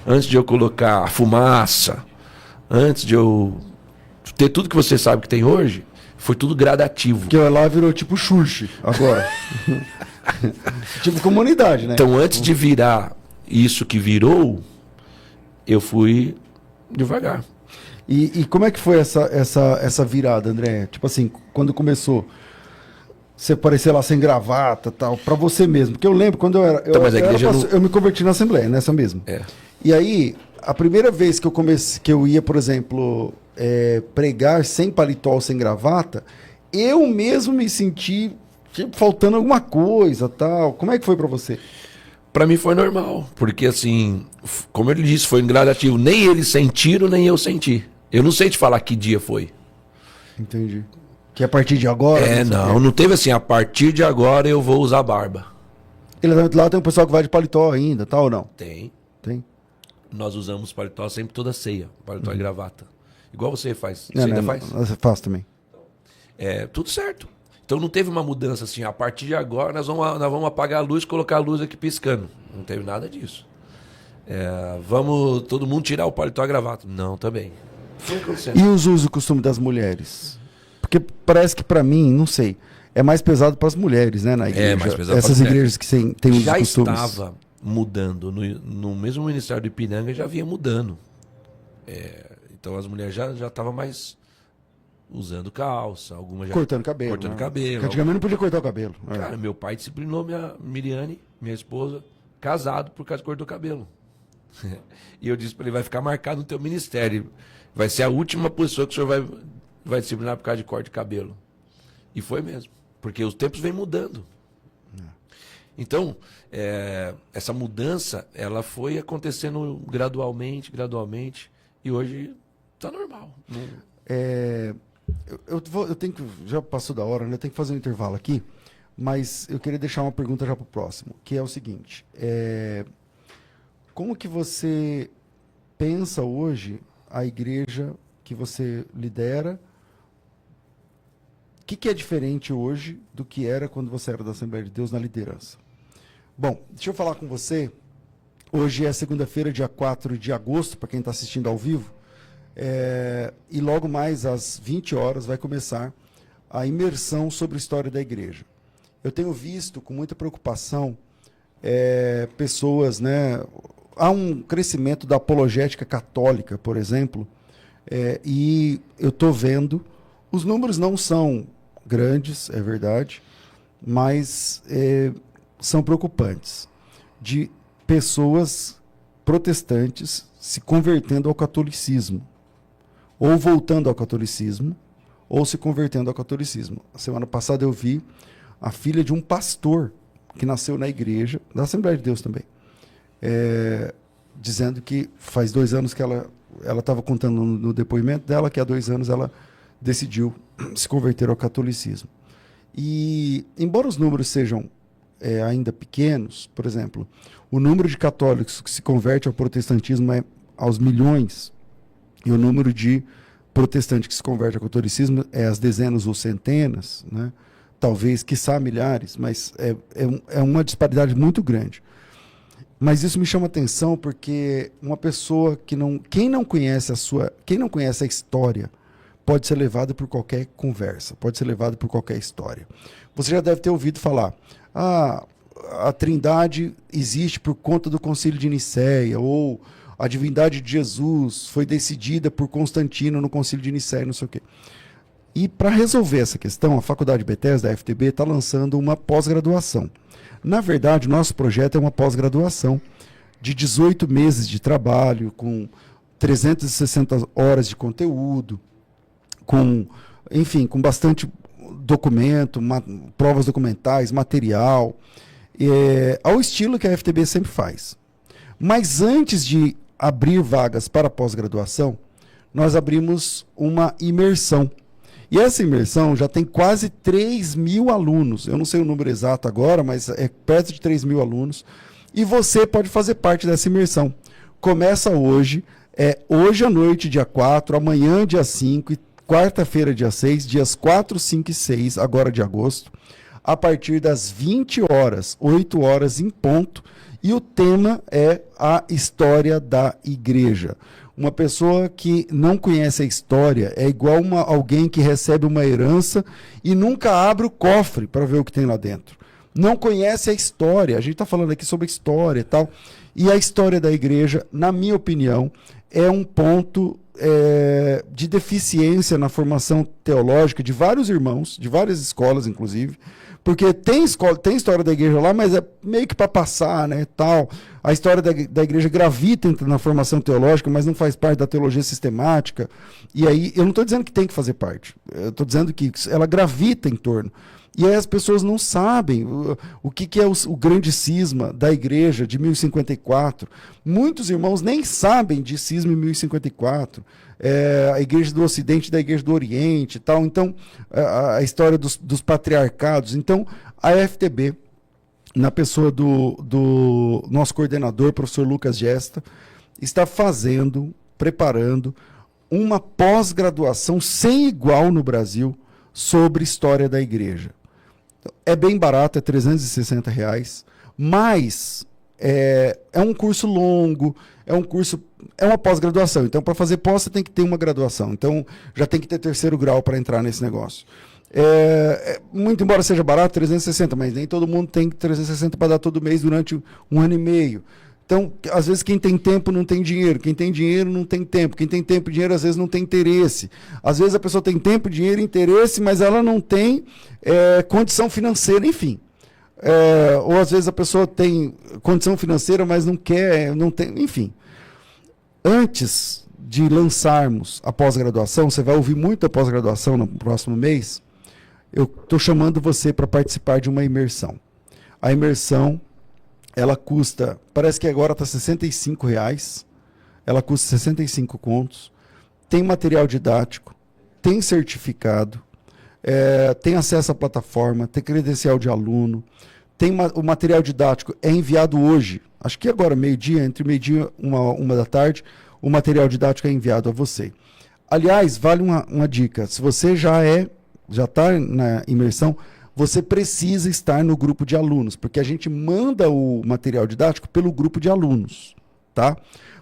antes de eu colocar fumaça, antes de eu ter tudo que você sabe que tem hoje, foi tudo gradativo. Porque lá virou tipo Xuxa agora. Tipo comunidade, né? Então, antes de virar isso que virou, eu fui devagar. E como é que foi essa virada, André? Tipo assim, quando começou, você aparecer lá sem gravata, tal, pra você mesmo. Porque eu lembro quando eu era, Então, mas a igreja eu me converti na Assembleia, nessa mesmo. E aí, a primeira vez que eu ia, por exemplo, pregar sem paletó, sem gravata, eu mesmo me senti tipo, faltando alguma coisa, tal. Como é que foi pra você? Pra mim foi normal, porque assim, como ele disse, foi gradativo. Nem eles sentiram, nem eu senti. Eu não sei te falar que dia foi. Entendi. Que a partir de agora? Não teve assim, a partir de agora eu vou usar barba. Lá tem um pessoal que vai de paletó ainda, tal ou não? Tem. Tem. Nós usamos paletó sempre toda ceia, paletó e gravata. Igual você faz. Você Não, ainda não, faz? Eu faço também. Tudo certo. Então não teve uma mudança assim, a partir de agora nós vamos apagar a luz e colocar a luz aqui piscando. Não teve nada disso. Vamos todo mundo tirar o paletó e a gravata. Não, também. Foi acontecendo. E os usos e costumes das mulheres? Porque parece que pra mim, não sei, é mais pesado para as mulheres, né, na igreja. mais pesado Essas pras mulheres. igrejas que têm usos e Já costumes. estava mudando. No mesmo Ministério do Ipiranga já vinha mudando. Então as mulheres já estavam mais usando calça, algumas já Cortando cabelo. Cortando né? cabelo. Porque antigamente não podia cortar o cabelo. Cara, meu pai disciplinou minha Miriane, minha esposa, casado por causa que cortou o cabelo. E eu disse para ele, vai ficar marcado no teu ministério. Vai ser a última pessoa que o senhor vai vai disciplinar por causa de corte de cabelo. E foi mesmo. Porque os tempos vêm mudando. Então, essa mudança, ela foi acontecendo gradualmente, e hoje está normal. Eu tenho que, já passou da hora, né? Eu tenho que fazer um intervalo aqui, mas eu queria deixar uma pergunta já para o próximo, que é o seguinte: como que você pensa hoje a igreja que você lidera? O que é diferente hoje do que era quando você era da Assembleia de Deus na liderança? Bom, deixa eu falar com você. Hoje é segunda-feira, dia 4 de agosto, para quem está assistindo ao vivo. E logo mais às 20 horas vai começar a imersão sobre a história da igreja. Eu tenho visto com muita preocupação pessoas, né? Há um crescimento da apologética católica, por exemplo, e eu estou vendo, os números não são grandes, é verdade, mas são preocupantes, de pessoas protestantes se convertendo ao catolicismo, ou voltando ao catolicismo, ou se convertendo ao catolicismo. A semana passada eu vi a filha de um pastor que nasceu na igreja, da Assembleia de Deus também, dizendo que faz 2 anos que ela estava contando no depoimento dela que há 2 anos ela decidiu se converter ao catolicismo. E, embora os números sejam ainda pequenos, por exemplo, o número de católicos que se converte ao protestantismo é aos milhões, e o número de protestantes que se converte ao catolicismo é às dezenas ou centenas, né? Talvez, quiçá, milhares, mas é uma disparidade muito grande. Mas isso me chama atenção porque uma pessoa quem não conhece a história pode ser levado por qualquer conversa, pode ser levado por qualquer história. Você já deve ter ouvido falar, a Trindade existe por conta do Concílio de Nicéia, ou a divindade de Jesus foi decidida por Constantino no Concílio de Nicéia, não sei o quê. E para resolver essa questão, a Faculdade Bethesda, a FTB, está lançando uma pós-graduação. Na verdade, o nosso projeto é uma pós-graduação de 18 meses de trabalho, com 360 horas de conteúdo, com bastante documento, provas documentais, material, ao estilo que a FTB sempre faz. Mas antes de abrir vagas para pós-graduação, nós abrimos uma imersão. E essa imersão já tem quase 3.000 alunos. Eu não sei o número exato agora, mas é perto de 3.000 alunos. E você pode fazer parte dessa imersão. Começa hoje, hoje à noite, dia 4, amanhã, dia 5, e quarta-feira, dia 6, dias 4, 5 e 6, agora de agosto, a partir das 20 horas, 8 horas em ponto. E o tema é a história da igreja. Uma pessoa que não conhece a história é igual alguém que recebe uma herança e nunca abre o cofre para ver o que tem lá dentro. Não conhece a história. A gente está falando aqui sobre história e tal. E a história da igreja, na minha opinião, é um ponto de deficiência na formação teológica de vários irmãos, de várias escolas, inclusive. Porque tem história da igreja lá, mas é meio que para passar, né, tal. A história da igreja gravita na formação teológica, mas não faz parte da teologia sistemática. E aí, eu não estou dizendo que tem que fazer parte. Eu estou dizendo que ela gravita em torno. E aí as pessoas não sabem o que é o grande cisma da igreja de 1054. Muitos irmãos nem sabem de cisma em 1054. A igreja do Ocidente e da igreja do Oriente e tal. Então, a história dos patriarcados. Então, a FTB, na pessoa do nosso coordenador, professor Lucas Gesta, está preparando uma pós-graduação sem igual no Brasil sobre história da igreja. É bem barato, é R$360, mas é um curso longo, é uma pós-graduação. Então, para fazer pós, você tem que ter uma graduação. Então, já tem que ter 3º grau para entrar nesse negócio. Muito embora seja barato, 360, mas nem todo mundo tem 360 para dar todo mês durante 1 ano e meio. Então, às vezes, quem tem tempo não tem dinheiro. Quem tem dinheiro não tem tempo. Quem tem tempo e dinheiro, às vezes, não tem interesse. Às vezes, a pessoa tem tempo, dinheiro e interesse, mas ela não tem condição financeira, enfim. Ou, às vezes, a pessoa tem condição financeira, mas não quer, não tem, enfim. Antes de lançarmos a pós-graduação, você vai ouvir muito a pós-graduação no próximo mês, eu estou chamando você para participar de uma imersão. A imersão, ela custa, parece que agora está R$ 65,00, ela custa 65 contos, tem material didático, tem certificado, tem acesso à plataforma, tem credencial de aluno, o material didático é enviado hoje, acho que agora meio-dia, entre meio-dia e uma da tarde, o material didático é enviado a você. Aliás, vale uma dica, se você já está na imersão, você precisa estar no grupo de alunos, porque a gente manda o material didático pelo grupo de alunos, tá?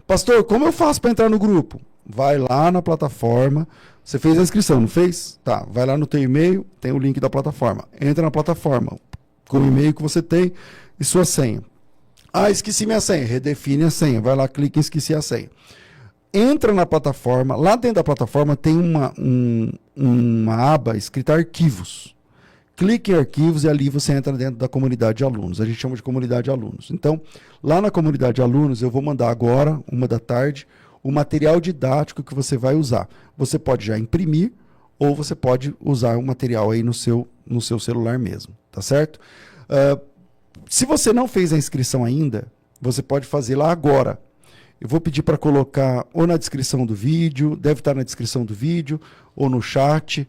Pastor, como eu faço para entrar no grupo? Vai lá na plataforma, você fez a inscrição, não fez? Tá, vai lá no teu e-mail, tem o link da plataforma, entra na plataforma, com o e-mail que você tem e sua senha. Ah, esqueci minha senha, redefine a senha, vai lá, clica em esqueci a senha. Entra na plataforma, lá dentro da plataforma tem uma aba escrita arquivos. Clique em arquivos e ali você entra dentro da comunidade de alunos. A gente chama de comunidade de alunos. Então, lá na comunidade de alunos, eu vou mandar agora, 13h, o material didático que você vai usar. Você pode já imprimir ou você pode usar o material aí no seu celular mesmo, tá certo? Se você não fez a inscrição ainda, você pode fazer lá agora. Eu vou pedir para colocar ou na descrição do vídeo, deve estar na descrição do vídeo, ou no chat,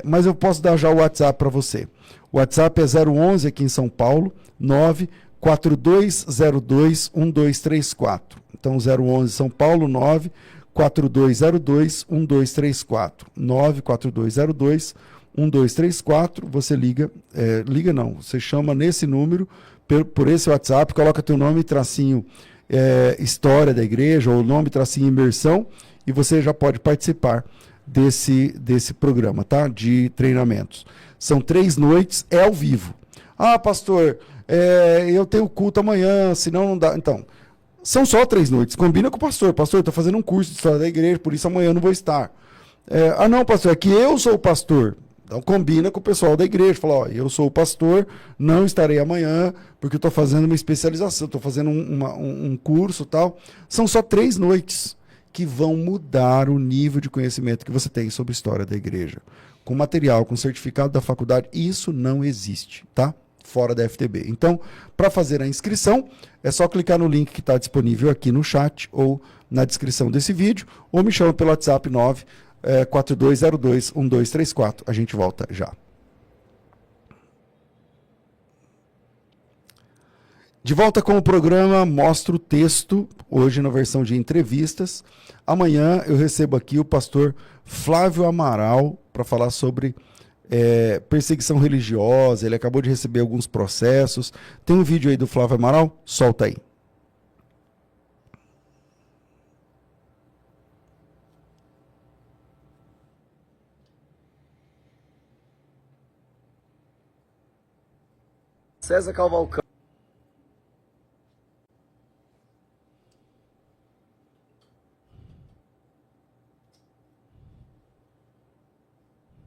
mas eu posso dar já o WhatsApp para você. O WhatsApp é 011 aqui em São Paulo, 942021234. Então 011 São Paulo, 942021234. 942021234, você liga não, você chama nesse número, por esse WhatsApp, coloca teu nome, tracinho, história da igreja, ou nome, tracinho, imersão, e você já pode participar desse programa, tá? De treinamentos. São 3 noites, é ao vivo. Ah, pastor, eu tenho culto amanhã, senão não dá. Então, são só 3 noites. Combina com o pastor. Pastor, eu estou fazendo um curso de história da igreja, por isso amanhã eu não vou estar. Não, pastor, é que eu sou o pastor. Então, combina com o pessoal da igreja. Fala, ó, eu sou o pastor, não estarei amanhã, porque eu estou fazendo uma especialização, estou fazendo um curso e tal. São só 3 noites que vão mudar o nível de conhecimento que você tem sobre a história da igreja. Com material, com certificado da faculdade, isso não existe, tá? Fora da FTB. Então, para fazer a inscrição, é só clicar no link que está disponível aqui no chat ou na descrição desse vídeo, ou me chama pelo WhatsApp 942021234. A gente volta já. De volta com o programa Mostra o Texto, hoje na versão de entrevistas. Amanhã eu recebo aqui o pastor Flávio Amaral para falar sobre perseguição religiosa. Ele acabou de receber alguns processos. Tem um vídeo aí do Flávio Amaral? Solta aí. César Cavalcante.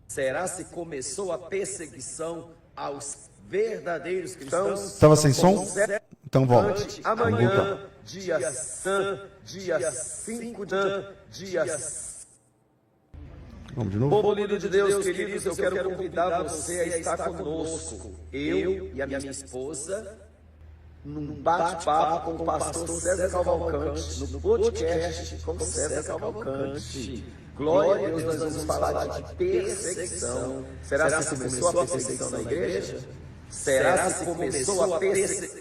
Será se começou a perseguição aos verdadeiros cristãos? Estava sem som? Então volta. Amanhã, dia 5 dia. Vamos de novo? Povo lindo de Deus, queridos, eu quero convidar você a estar conosco. Eu e a minha esposa, num bate-papo com o pastor César Cavalcante, no podcast com César Cavalcante. Glória a Deus, nós vamos falar de perseguição. Será se começou a perseguição na igreja? Será se começou a perseguição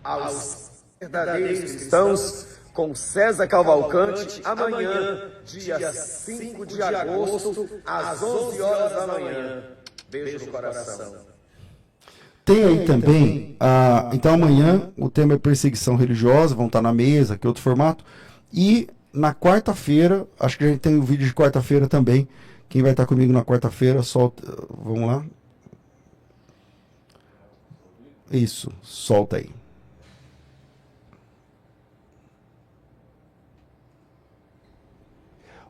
aos verdadeiros cristãos? Com César Cavalcante, amanhã, dia 5 de agosto, às 11 horas da manhã. Beijo no coração. Tem aí também, então amanhã o tema é perseguição religiosa, vão estar na mesa, que é outro formato, e na quarta-feira, acho que a gente tem um vídeo de quarta-feira também, quem vai estar comigo na quarta-feira, solta, vamos lá. Isso, solta aí.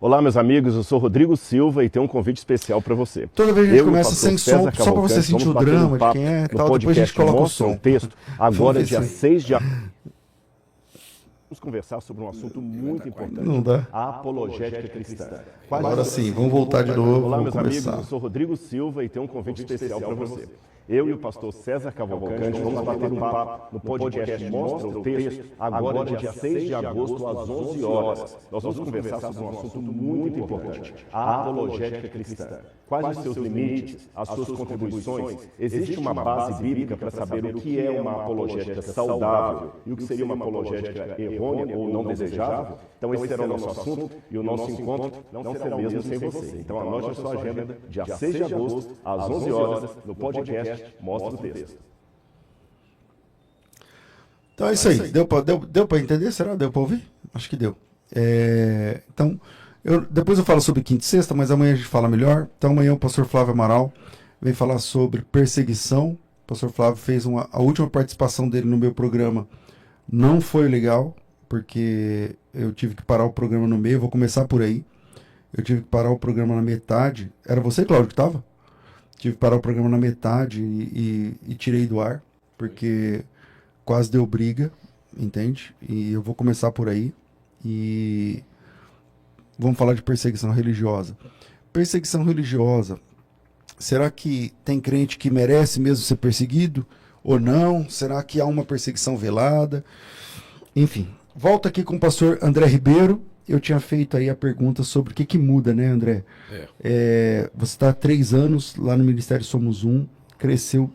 Olá, meus amigos, eu sou Rodrigo Silva e tenho um convite especial para você. Toda vez a gente começa sem som, só para você sentir o drama de quem é, tal, depois a gente coloca o som. Texto, agora dia 6 de agosto. Vamos conversar sobre um assunto muito importante. Não dá. A apologética cristã. Agora sim, vamos voltar de novo, Olá, vamos meus amigos, começar. eu sou Rodrigo Silva e tenho um convite especial para você. Eu e o pastor César Cavalcante vamos bater um papo no podcast Mostra o Texto, agora dia 6 de agosto, às 11 horas. Nós vamos conversar sobre um assunto muito importante, a apologética cristã. Quais os seus limites, as suas contribuições? Existe uma base bíblica para saber o que é uma apologética saudável e o que seria uma apologética errônea ou não desejável? Então esse será o nosso assunto e o nosso encontro não será o mesmo sem você. Então anote a sua agenda, dia 6 de agosto, às 11 horas, no podcast Mostra o Texto. Então é isso aí. Deu para entender? Será? Deu para ouvir? Acho que deu. Então, depois eu falo sobre quinta e sexta, mas amanhã a gente fala melhor. Então amanhã o pastor Flávio Amaral vem falar sobre perseguição. O pastor Flávio fez a última participação dele no meu programa. Não foi legal, porque eu tive que parar o programa no meio. Eu vou começar por aí. Eu tive que parar o programa na metade. Era você, Cláudio, que estava? Tive que parar o programa na metade e tirei do ar, porque quase deu briga, entende? E eu vou começar por aí. E vamos falar de perseguição religiosa. Perseguição religiosa. Será que tem crente que merece mesmo ser perseguido? Ou não? Será que há uma perseguição velada? Enfim, volta aqui com o pastor André Ribeiro. Eu tinha feito aí a pergunta sobre o que muda, né, André? Você está há 3 anos lá no Ministério Somos Um, cresceu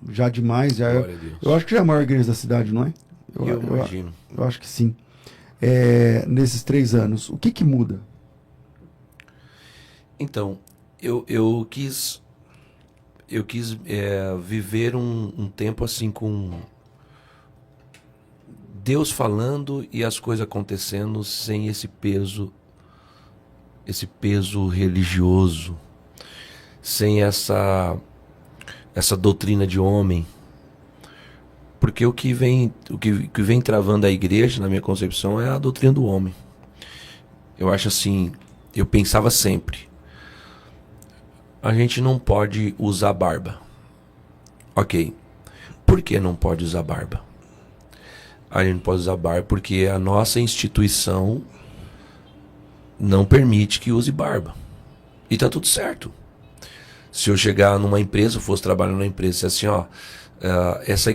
já demais. Eu acho que já é a maior igreja da cidade, não é? Eu imagino. Eu acho que sim. Nesses 3 anos, o que muda? Então, eu quis viver um tempo assim com Deus falando e as coisas acontecendo sem esse peso religioso, sem essa doutrina de homem. Porque o que vem travando a igreja, na minha concepção, é a doutrina do homem. Eu acho assim, eu pensava sempre, a gente não pode usar barba. Ok, por que não pode usar barba? A gente não pode usar barba porque a nossa instituição não permite que use barba. E tá tudo certo. Se eu chegar numa empresa, fosse trabalhar numa empresa, assim, essa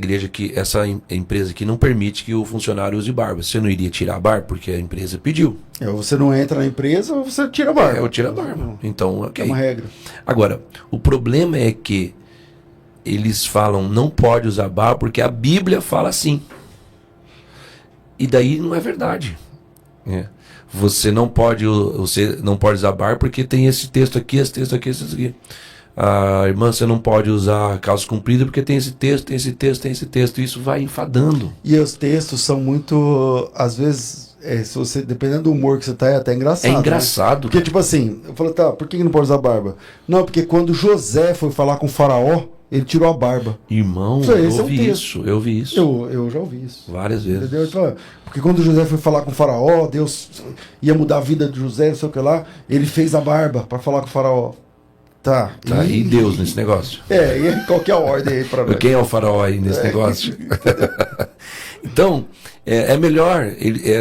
empresa aqui não permite que o funcionário use barba. Você não iria tirar a barba porque a empresa pediu. Você não entra na empresa ou você tira a barba. Eu tiro a barba. Então, ok. É uma regra. Agora, o problema é que eles falam não pode usar barba porque a Bíblia fala assim. E daí não é verdade. Você não pode usar barba porque tem esse texto aqui, esse texto aqui, esse texto aqui. Irmã, você não pode usar calça comprida porque tem esse texto, tem esse texto, tem esse texto. Isso vai enfadando. E os textos são muito, às vezes, se você, dependendo do humor que você tá, é até engraçado. É engraçado. Né? Porque, tipo assim, eu falo, tá, por que não pode usar barba? Não, porque quando José foi falar com o faraó, ele tirou a barba. Irmão, eu vi isso. Eu já ouvi isso. Várias vezes. Entendeu? Porque quando José foi falar com o faraó, Deus ia mudar a vida de José, não sei o que lá, ele fez a barba para falar com o faraó. Tá. E Deus nesse negócio? E qual que é a ordem aí para ver? Quem é o faraó aí nesse negócio? Então,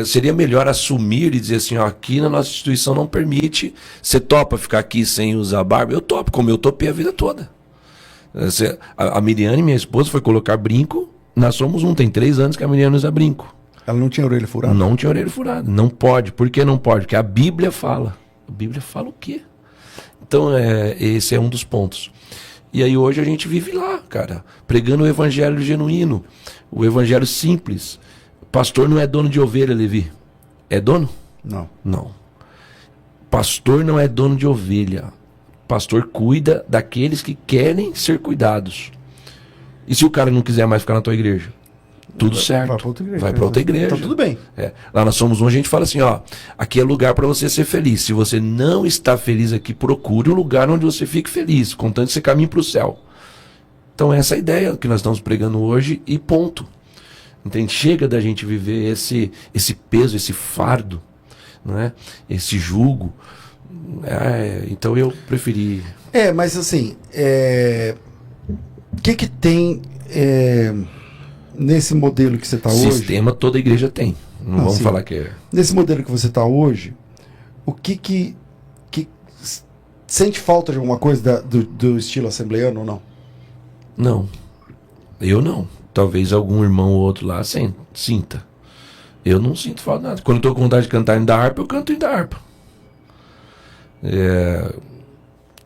seria melhor assumir e dizer assim, aqui na nossa instituição não permite, você topa ficar aqui sem usar barba? Eu topo, como eu topei a vida toda. A Miriane, minha esposa, foi colocar brinco. Nós somos tem 3 anos que a Miriane usa brinco. Ela não tinha orelha furada? Não tinha orelha furada. Não pode. Por que não pode? Porque a Bíblia fala. A Bíblia fala o quê? Então, esse é um dos pontos. E aí hoje a gente vive lá, cara, pregando o evangelho genuíno, o evangelho simples. Pastor não é dono de ovelha, Levi. É dono? Não. Pastor não é dono de ovelha. Pastor cuida daqueles que querem ser cuidados. E se o cara não quiser mais ficar na tua igreja? Tudo certo. Vai para outra igreja. Tá tudo bem. Lá nós Somos Um, a gente fala assim, aqui é lugar para você ser feliz. Se você não está feliz aqui, procure um lugar onde você fique feliz, contanto que você caminhe para o céu. Então essa é a ideia que nós estamos pregando hoje e ponto. Entende? Chega da gente viver esse peso, esse fardo, não é? Esse jugo. Então eu preferi... mas assim, o que tem nesse modelo que você está hoje? Sistema toda igreja tem. Não vamos sim. falar que é. Nesse modelo que você está hoje, o que sente falta de alguma coisa do estilo assembleiano ou não? Não. Eu não. Talvez algum irmão ou outro lá sinta. Eu não sinto falta de nada. Quando eu tô com vontade de cantar em da harpa, eu canto em da harpa.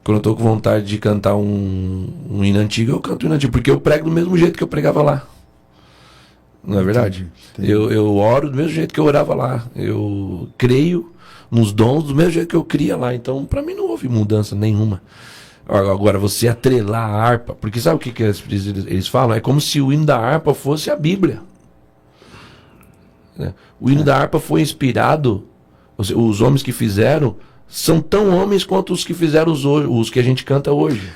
Quando eu tô com vontade de cantar um hino antigo, eu canto hino antigo, porque eu prego do mesmo jeito que eu pregava lá. Não é verdade? Entendi. Eu oro do mesmo jeito que eu orava lá. Eu creio nos dons do mesmo jeito que eu cria lá. Então, para mim não houve mudança nenhuma. Agora, você atrelar a harpa, porque sabe o que eles falam? É como se o hino da harpa fosse a Bíblia. O hino da harpa foi inspirado, os homens que fizeram são tão homens quanto os que fizeram os que a gente canta hoje.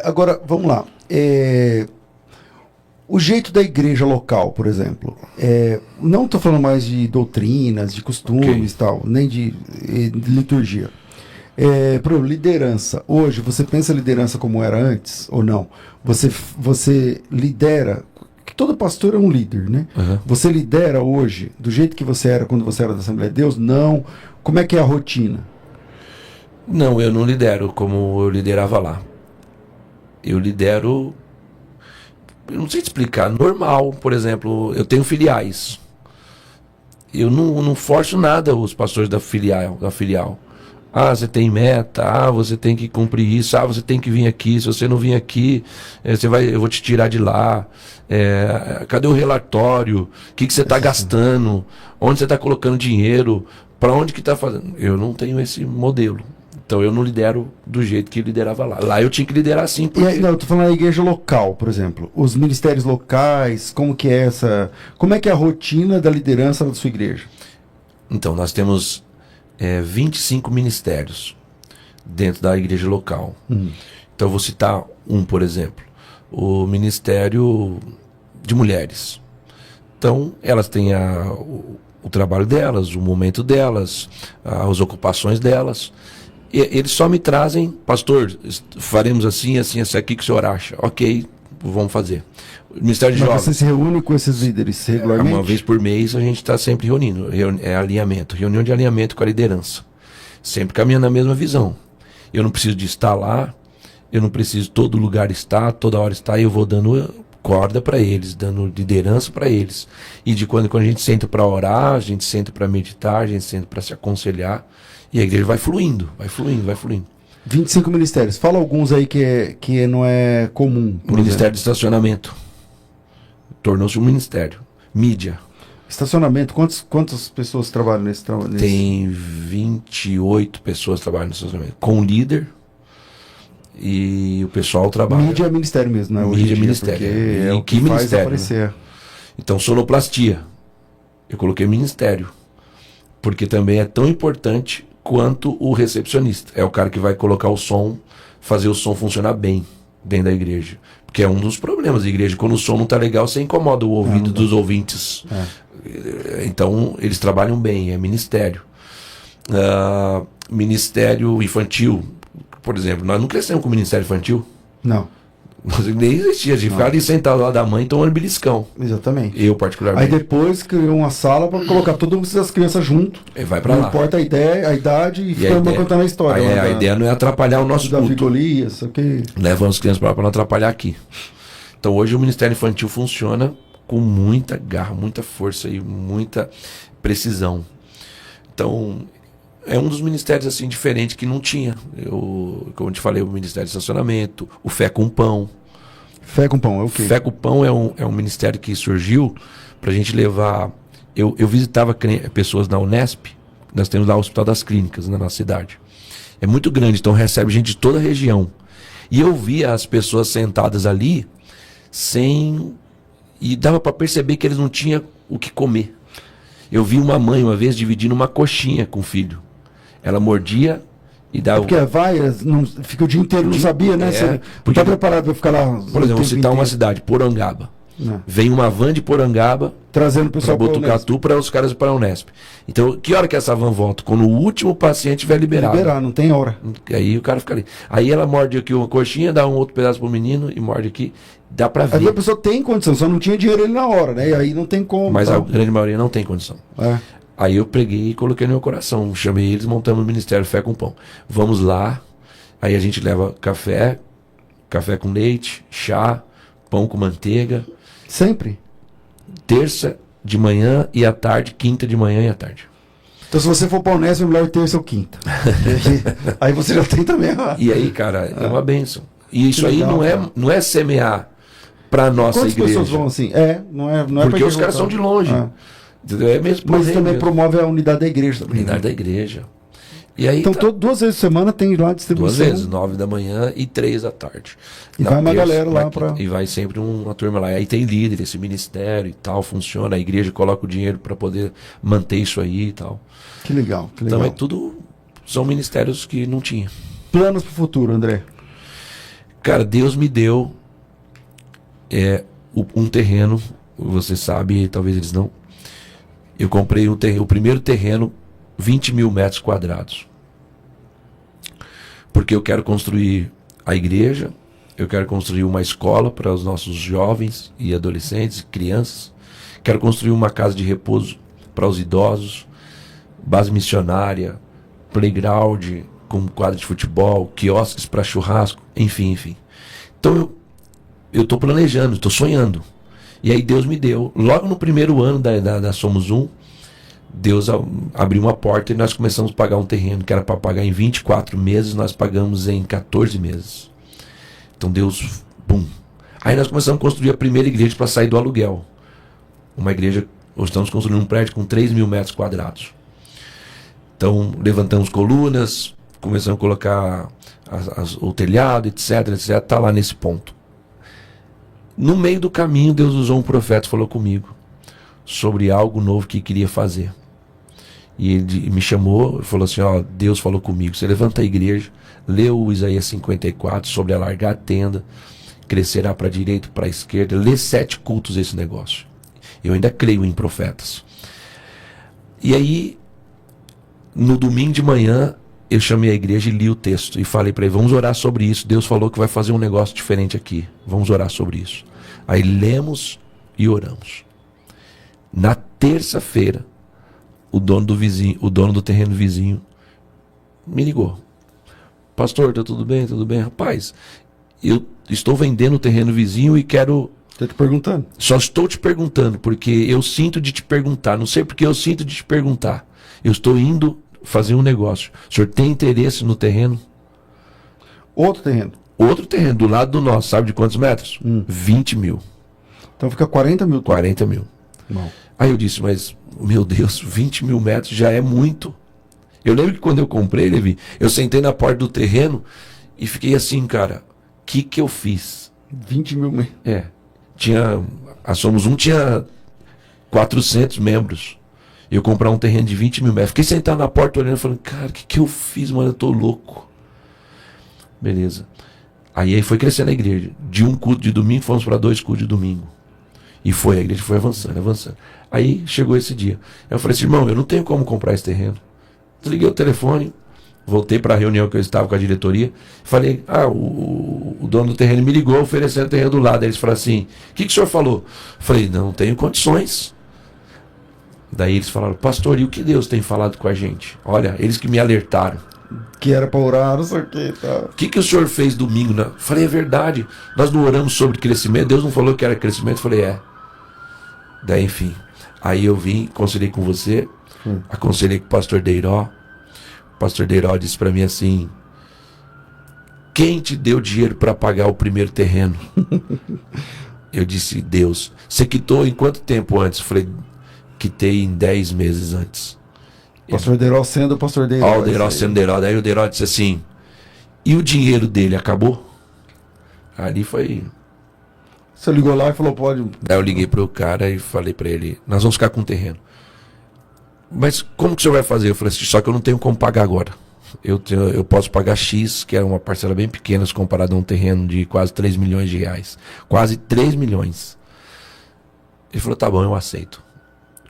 Agora, vamos lá. O jeito da igreja local, por exemplo, não estou falando mais de doutrinas, de costumes e tal, nem de liturgia. Por exemplo, liderança. Hoje, você pensa liderança como era antes ou não? Você lidera, que todo pastor é um líder, né? Uhum. Você lidera hoje do jeito que você era quando você era da Assembleia de Deus? Não. Como é que é a rotina? Não, eu não lidero como eu liderava lá. Eu lidero, eu não sei te explicar, normal. Por exemplo, eu tenho filiais. Eu não forço nada os pastores da filial. Ah, você tem meta, você tem que cumprir isso, você tem que vir aqui, se você não vir aqui, eu vou te tirar de lá. Cadê o relatório? O que você está gastando? Onde você está colocando dinheiro? Para onde que está fazendo? Eu não tenho esse modelo. Então eu não lidero do jeito que liderava lá. Lá eu tinha que liderar assim. Porque... Não, eu tô falando da igreja local, por exemplo. Os ministérios locais, como é que é a rotina da liderança da sua igreja? Então, nós temos 25 ministérios dentro da igreja local. Então eu vou citar por exemplo. O Ministério de Mulheres. Então, elas têm o trabalho delas, o momento delas, as ocupações delas. E eles só me trazem, pastor, faremos assim, assim, assim, aqui que o senhor acha. Ok, vamos fazer. O Ministério de Mas Jovens. você se reúne com esses líderes regularmente? Uma vez por mês a gente está sempre reunindo. Alinhamento, reunião de alinhamento com a liderança. Sempre caminhando na mesma visão. Eu não preciso de estar lá, eu não preciso todo lugar estar, toda hora estar, eu vou dando corda para eles, dando liderança para eles. E de quando a gente senta para orar, a gente senta para meditar, a gente senta para se aconselhar, e a igreja vai fluindo, vai fluindo, vai fluindo. 25 ministérios. Fala alguns aí que não é comum. O Ministério de Estacionamento. Tornou-se um ministério. Mídia. Estacionamento. Quantas pessoas trabalham nesse? Tem 28 pessoas trabalhando no estacionamento. Com líder. E o pessoal trabalha. Mídia é ministério mesmo, né? Mídia é ministério. É o que que faz ministério? aparecer. Né? Então, sonoplastia. Eu coloquei ministério. Porque também é tão importante quanto o recepcionista. É o cara que vai colocar o som, fazer o som funcionar bem dentro da igreja. Porque é um dos problemas da igreja. Quando o som não está legal, você incomoda o ouvido dos ouvintes. Então, eles trabalham bem, é ministério. Ministério infantil, por exemplo. Nós não crescemos com o ministério infantil. Não. Nem existia, de ficar ali sentado lá da mãe tomando beliscão. Exatamente. Eu, particularmente. Aí depois criou uma sala para colocar todas as crianças junto. Vai para lá. Não importa a ideia, a idade e fica contando a história. A ideia não é atrapalhar o nosso Davi culto. Golias, ok. Levando as crianças para não atrapalhar aqui. Então hoje o Ministério Infantil funciona com muita garra, muita força e muita precisão. Então é um dos ministérios assim diferentes que não tinha. Como eu te falei, o Ministério de Estacionamento, o Fé com Pão. Fé com Pão é o quê? Fé com Pão é um ministério que surgiu para a gente levar... Eu visitava pessoas na Unesp, nós temos lá o Hospital das Clínicas na nossa cidade. É muito grande, então recebe gente de toda a região. E eu via as pessoas sentadas ali e dava para perceber que eles não tinham o que comer. Eu vi uma mãe uma vez dividindo uma coxinha com o filho. Ela mordia e dava... Porque fica o dia inteiro, não sabia, né? Você não porque está preparado para ficar lá... Por exemplo, vou citar uma cidade, Porangaba. Não. Vem uma van de Porangaba Trazendo o para pessoal para Botucatu para os caras para a Unesp. Então, que hora que essa van volta? Quando o último paciente estiver liberado. liberar, não tem hora. Aí o cara fica ali. Aí ela morde aqui uma coxinha, dá um outro pedaço pro menino e morde aqui. Dá pra Às vezes ver. a pessoa tem condição, só não tinha dinheiro ali na hora, né? E aí não tem como. Mas a tal. grande maioria não tem condição. É. Aí eu peguei e coloquei no meu coração. Chamei eles, montamos o Ministério Fé com Pão. Vamos lá. Aí a gente leva café, café com leite, chá, pão com manteiga. Sempre. Terça de manhã e à tarde, quinta de manhã e à tarde. Então, se você for para Unesp, é melhor terça ou quinta. Aí você já tem também a... E aí, cara, é uma bênção. E isso aí legal, não cara. não é semear pra nossa Quantas igreja. pessoas vão assim? Não é Porque pra os caras são de longe. Ah. Entendeu? É mesmo Mas poder também mesmo. promove a unidade da igreja também. Unidade Né? da igreja. E aí Então, tá 2 vezes por semana tem lá a distribuição. 2 vezes, 9 da manhã e 3 da tarde. E Na vai uma terça, galera lá na pra- quinta, E vai sempre uma turma lá. E aí tem líder, esse ministério e tal, funciona. A igreja coloca o dinheiro para poder manter isso aí e tal. Que legal, que legal. Então é tudo. São ministérios que não tinha. Planos para o futuro, André? Cara, Deus me deu um terreno, você sabe, talvez eles não. Eu comprei o primeiro terreno, 20 mil metros quadrados. Porque eu quero construir a igreja, eu quero construir uma escola para os nossos jovens e adolescentes, crianças. Quero construir uma casa de repouso para os idosos, base missionária, playground com quadra de futebol, quiosques para churrasco, enfim. Então eu estou planejando, estou sonhando. E aí Deus me deu, logo no primeiro ano da Somos Um, Deus abriu uma porta e nós começamos a pagar um terreno que era para pagar em 24 meses, nós pagamos em 14 meses. Então Deus, bum. Aí nós começamos a construir a primeira igreja para sair do aluguel. Uma igreja, nós estamos construindo um prédio com 3 mil metros quadrados. Então levantamos colunas, começamos a colocar o telhado, etc. Está lá nesse ponto. No meio do caminho, Deus usou um profeta e falou comigo sobre algo novo que queria fazer. E ele me chamou e falou assim, ó, Deus falou comigo, você levanta a igreja, lê o Isaías 54 sobre alargar a tenda, crescerá para a direita e para a esquerda, lê 7 cultos esse negócio. Eu ainda creio em profetas. E aí, no domingo de manhã, eu chamei a igreja e li o texto e falei para ele, vamos orar sobre isso, Deus falou que vai fazer um negócio diferente aqui, vamos orar sobre isso. Aí lemos e oramos. Na terça-feira, o dono do terreno vizinho me ligou. Pastor, tá tudo bem? Tudo bem? Rapaz, eu estou vendendo o terreno vizinho e quero... Estou te perguntando. Só estou te perguntando, porque eu sinto de te perguntar. Não sei porque eu sinto de te perguntar. Eu estou indo fazer um negócio. O senhor tem interesse no terreno? Outro terreno. Outro terreno, do lado do nosso, sabe de quantos metros? 20 mil. Então fica 40 mil. 40 mil. Bom. Aí eu disse, mas, meu Deus, 20 mil metros já é muito. Eu lembro que quando eu comprei, Levi, eu sentei na porta do terreno e fiquei assim, cara, o que eu fiz? 20 mil. A Somos Um tinha 400 membros. Eu comprar um terreno de 20 mil metros. Fiquei sentado na porta olhando, falando, cara, o que eu fiz, mano? Eu tô louco. Beleza. Aí foi crescendo a igreja. De um culto de domingo, fomos para 2 cultos de domingo. E a igreja foi avançando. Aí chegou esse dia. Eu falei assim, irmão, eu não tenho como comprar esse terreno. Desliguei o telefone, voltei para a reunião que eu estava com a diretoria. Falei, o dono do terreno me ligou oferecendo o terreno do lado. Aí eles falaram assim, o que o senhor falou? Eu falei, não tenho condições. Daí eles falaram, pastor, e o que Deus tem falado com a gente? Olha, eles que me alertaram. Que era para orar, não sei o que. Tá. O que o senhor fez domingo? Né? Falei, é verdade. Nós não oramos sobre crescimento. Deus não falou que era crescimento. Falei, é. Daí, enfim. Aí eu vim, aconselhei com você. Aconselhei com o pastor Deiró. O pastor Deiró disse para mim assim, quem te deu dinheiro para pagar o primeiro terreno? Eu disse, Deus. Você quitou em quanto tempo antes? Falei, quitei em 10 meses antes. Pastor Deiró sendo o pastor Deiró. Ó, o Deiró sendo Deiró. Daí o Deiró disse assim, e o dinheiro dele acabou? Ali foi... Você ligou lá e falou, pode... Daí eu liguei pro cara e falei pra ele, nós vamos ficar com o terreno. Mas como que o senhor vai fazer? Eu falei assim, só que eu não tenho como pagar agora. Eu posso pagar X, que é uma parcela bem pequena, se comparado a um terreno de quase 3 milhões de reais. Quase 3 milhões. Ele falou, tá bom, eu aceito.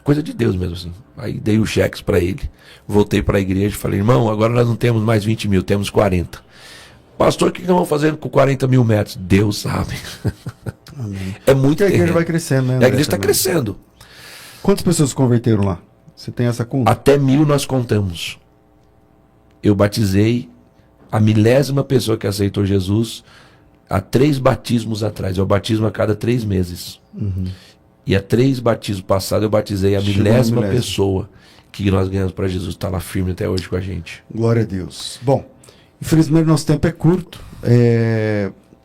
Coisa de Deus mesmo, assim. Aí dei os cheques para ele, voltei para a igreja e falei, irmão, agora nós não temos mais 20 mil, temos 40. Pastor, o que nós vamos fazer com 40 mil metros? Deus sabe. Amém. É muito Porque a igreja terreno. vai crescendo, né? A André, igreja está também. crescendo. Quantas pessoas se converteram lá? Você tem essa conta? Até 1000 nós contamos. Eu batizei a 1000ª pessoa que aceitou Jesus há 3 batismos atrás. Eu batismo a cada 3 meses. E há 3 batismos passados eu batizei a Chegou na 1000ª 1000ª. pessoa que nós ganhamos para Jesus. Está lá firme até hoje com a gente. Glória a Deus. Bom, infelizmente nosso tempo é curto.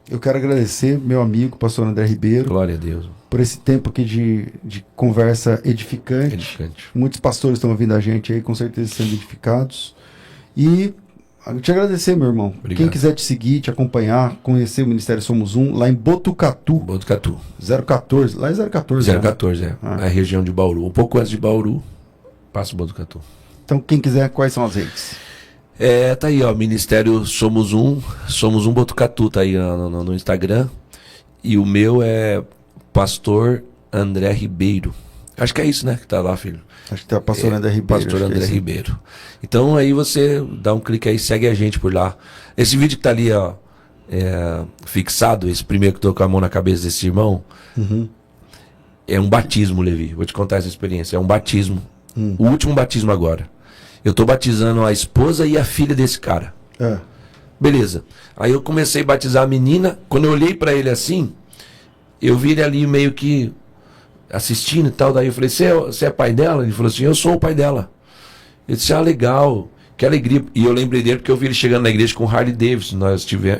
Eu quero agradecer meu amigo, pastor André Ribeiro, Glória a Deus. por esse tempo aqui de conversa edificante. Edificante. Muitos pastores estão ouvindo a gente aí, com certeza sendo edificados. E te agradecer, meu irmão. Obrigado. Quem quiser te seguir, te acompanhar, conhecer o Ministério Somos Um, lá em Botucatu, Botucatu. 014. Lá é 014. né? 014, é. Ah. É a região de Bauru. Um pouco antes de Bauru, passa o Botucatu. Então, quem quiser, quais são as redes? Tá aí, ó, Ministério Somos Um Botucatu, tá aí no Instagram. E o meu é Pastor André Ribeiro. Acho que é isso, né, que tá lá, filho. Acho que tem a pastor André Ribeiro. Pastor acho que é André esse. Ribeiro. Então aí você dá um clique aí, segue a gente por lá. Esse vídeo que tá ali, ó, fixado, esse primeiro que eu tô com a mão na cabeça desse irmão, é um batismo, Levi. Vou te contar essa experiência. É um batismo. O último batismo agora. Eu tô batizando a esposa e a filha desse cara. É. Beleza. Aí eu comecei a batizar a menina. Quando eu olhei pra ele assim, eu vi ele ali meio que assistindo e tal. Daí eu falei, você é pai dela? Ele falou assim, eu sou o pai dela. Eu disse, legal, que alegria. E eu lembrei dele porque eu vi ele chegando na igreja com Harley Davidson.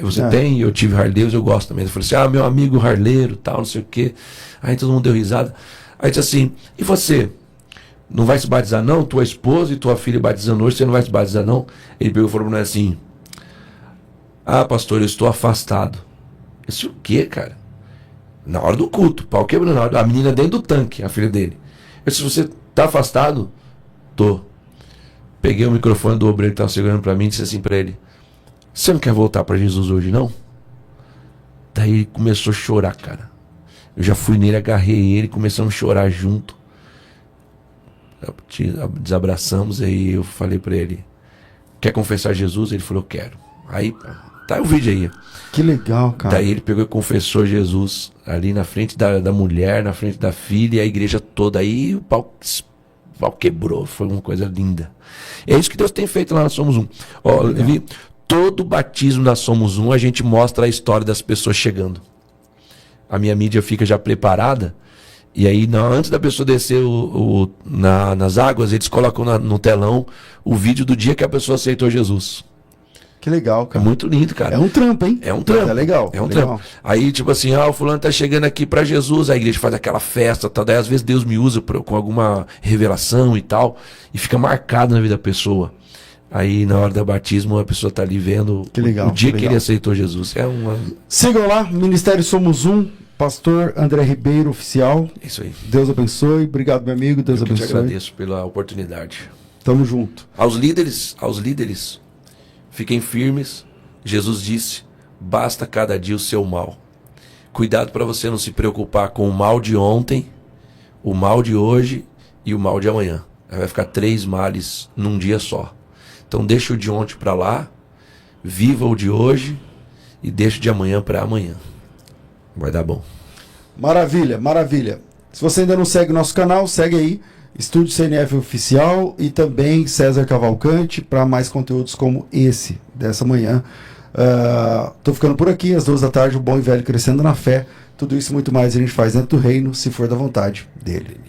Você tem? Eu tive Harley Davidson, eu gosto também. Ele falou assim, meu amigo harleiro, tal, não sei o quê. Aí todo mundo deu risada. Aí disse assim, e você? Não vai se batizar não? Tua esposa e tua filha batizando hoje, você não vai se batizar não? Ele pegou e falou pra mim assim, pastor, eu estou afastado. Eu disse, o quê, cara? Na hora do culto, pau quebrando, na hora, a menina dentro do tanque, a filha dele. Eu disse, você tá afastado? Tô. Peguei o microfone do obreiro que tava segurando pra mim e disse assim pra ele, você não quer voltar pra Jesus hoje não? Daí ele começou a chorar, cara. Eu já fui nele, agarrei ele, começamos a chorar junto. Desabraçamos, aí eu falei pra ele, quer confessar Jesus? Ele falou, quero. Aí, tá o vídeo aí. Que legal, cara. Daí ele pegou e confessou Jesus ali na frente da mulher, na frente da filha, e a igreja toda. Aí o pau quebrou, foi uma coisa linda. É isso que Deus tem feito lá na Somos Um. Ó, Levi, todo batismo da Somos Um, a gente mostra a história das pessoas chegando. A minha mídia fica já preparada, e aí antes da pessoa descer nas águas, eles colocam no telão o vídeo do dia que a pessoa aceitou Jesus. Que legal, É cara. muito lindo, cara. É um trampo, hein? É um trampo. É legal. É um legal. trampo. Aí, tipo assim, o fulano tá chegando aqui pra Jesus, a igreja faz aquela festa, tá? Daí às vezes Deus me usa com alguma revelação e tal, e fica marcado na vida da pessoa. Aí na hora do batismo a pessoa tá ali vendo Que legal, o dia que que legal. ele aceitou Jesus. É uma... Sigam lá, Ministério Somos Um, pastor André Ribeiro, oficial. É isso aí. Deus abençoe. Obrigado, meu amigo. Deus Eu que te abençoe. agradeço pela oportunidade. Tamo junto. Aos líderes, fiquem firmes. Jesus disse, basta cada dia o seu mal. Cuidado para você não se preocupar com o mal de ontem, o mal de hoje e o mal de amanhã. Vai ficar 3 males num dia só. Então deixa o de ontem para lá, viva o de hoje e deixa o de amanhã para amanhã. Vai dar bom. Maravilha, maravilha. Se você ainda não segue o nosso canal, segue aí. Estúdio CNF Oficial e também César Cavalcante para mais conteúdos como esse dessa manhã. Tô ficando por aqui, às 2 da tarde, o Bom e Velho Crescendo na Fé. Tudo isso e muito mais a gente faz dentro do reino, se for da vontade dele.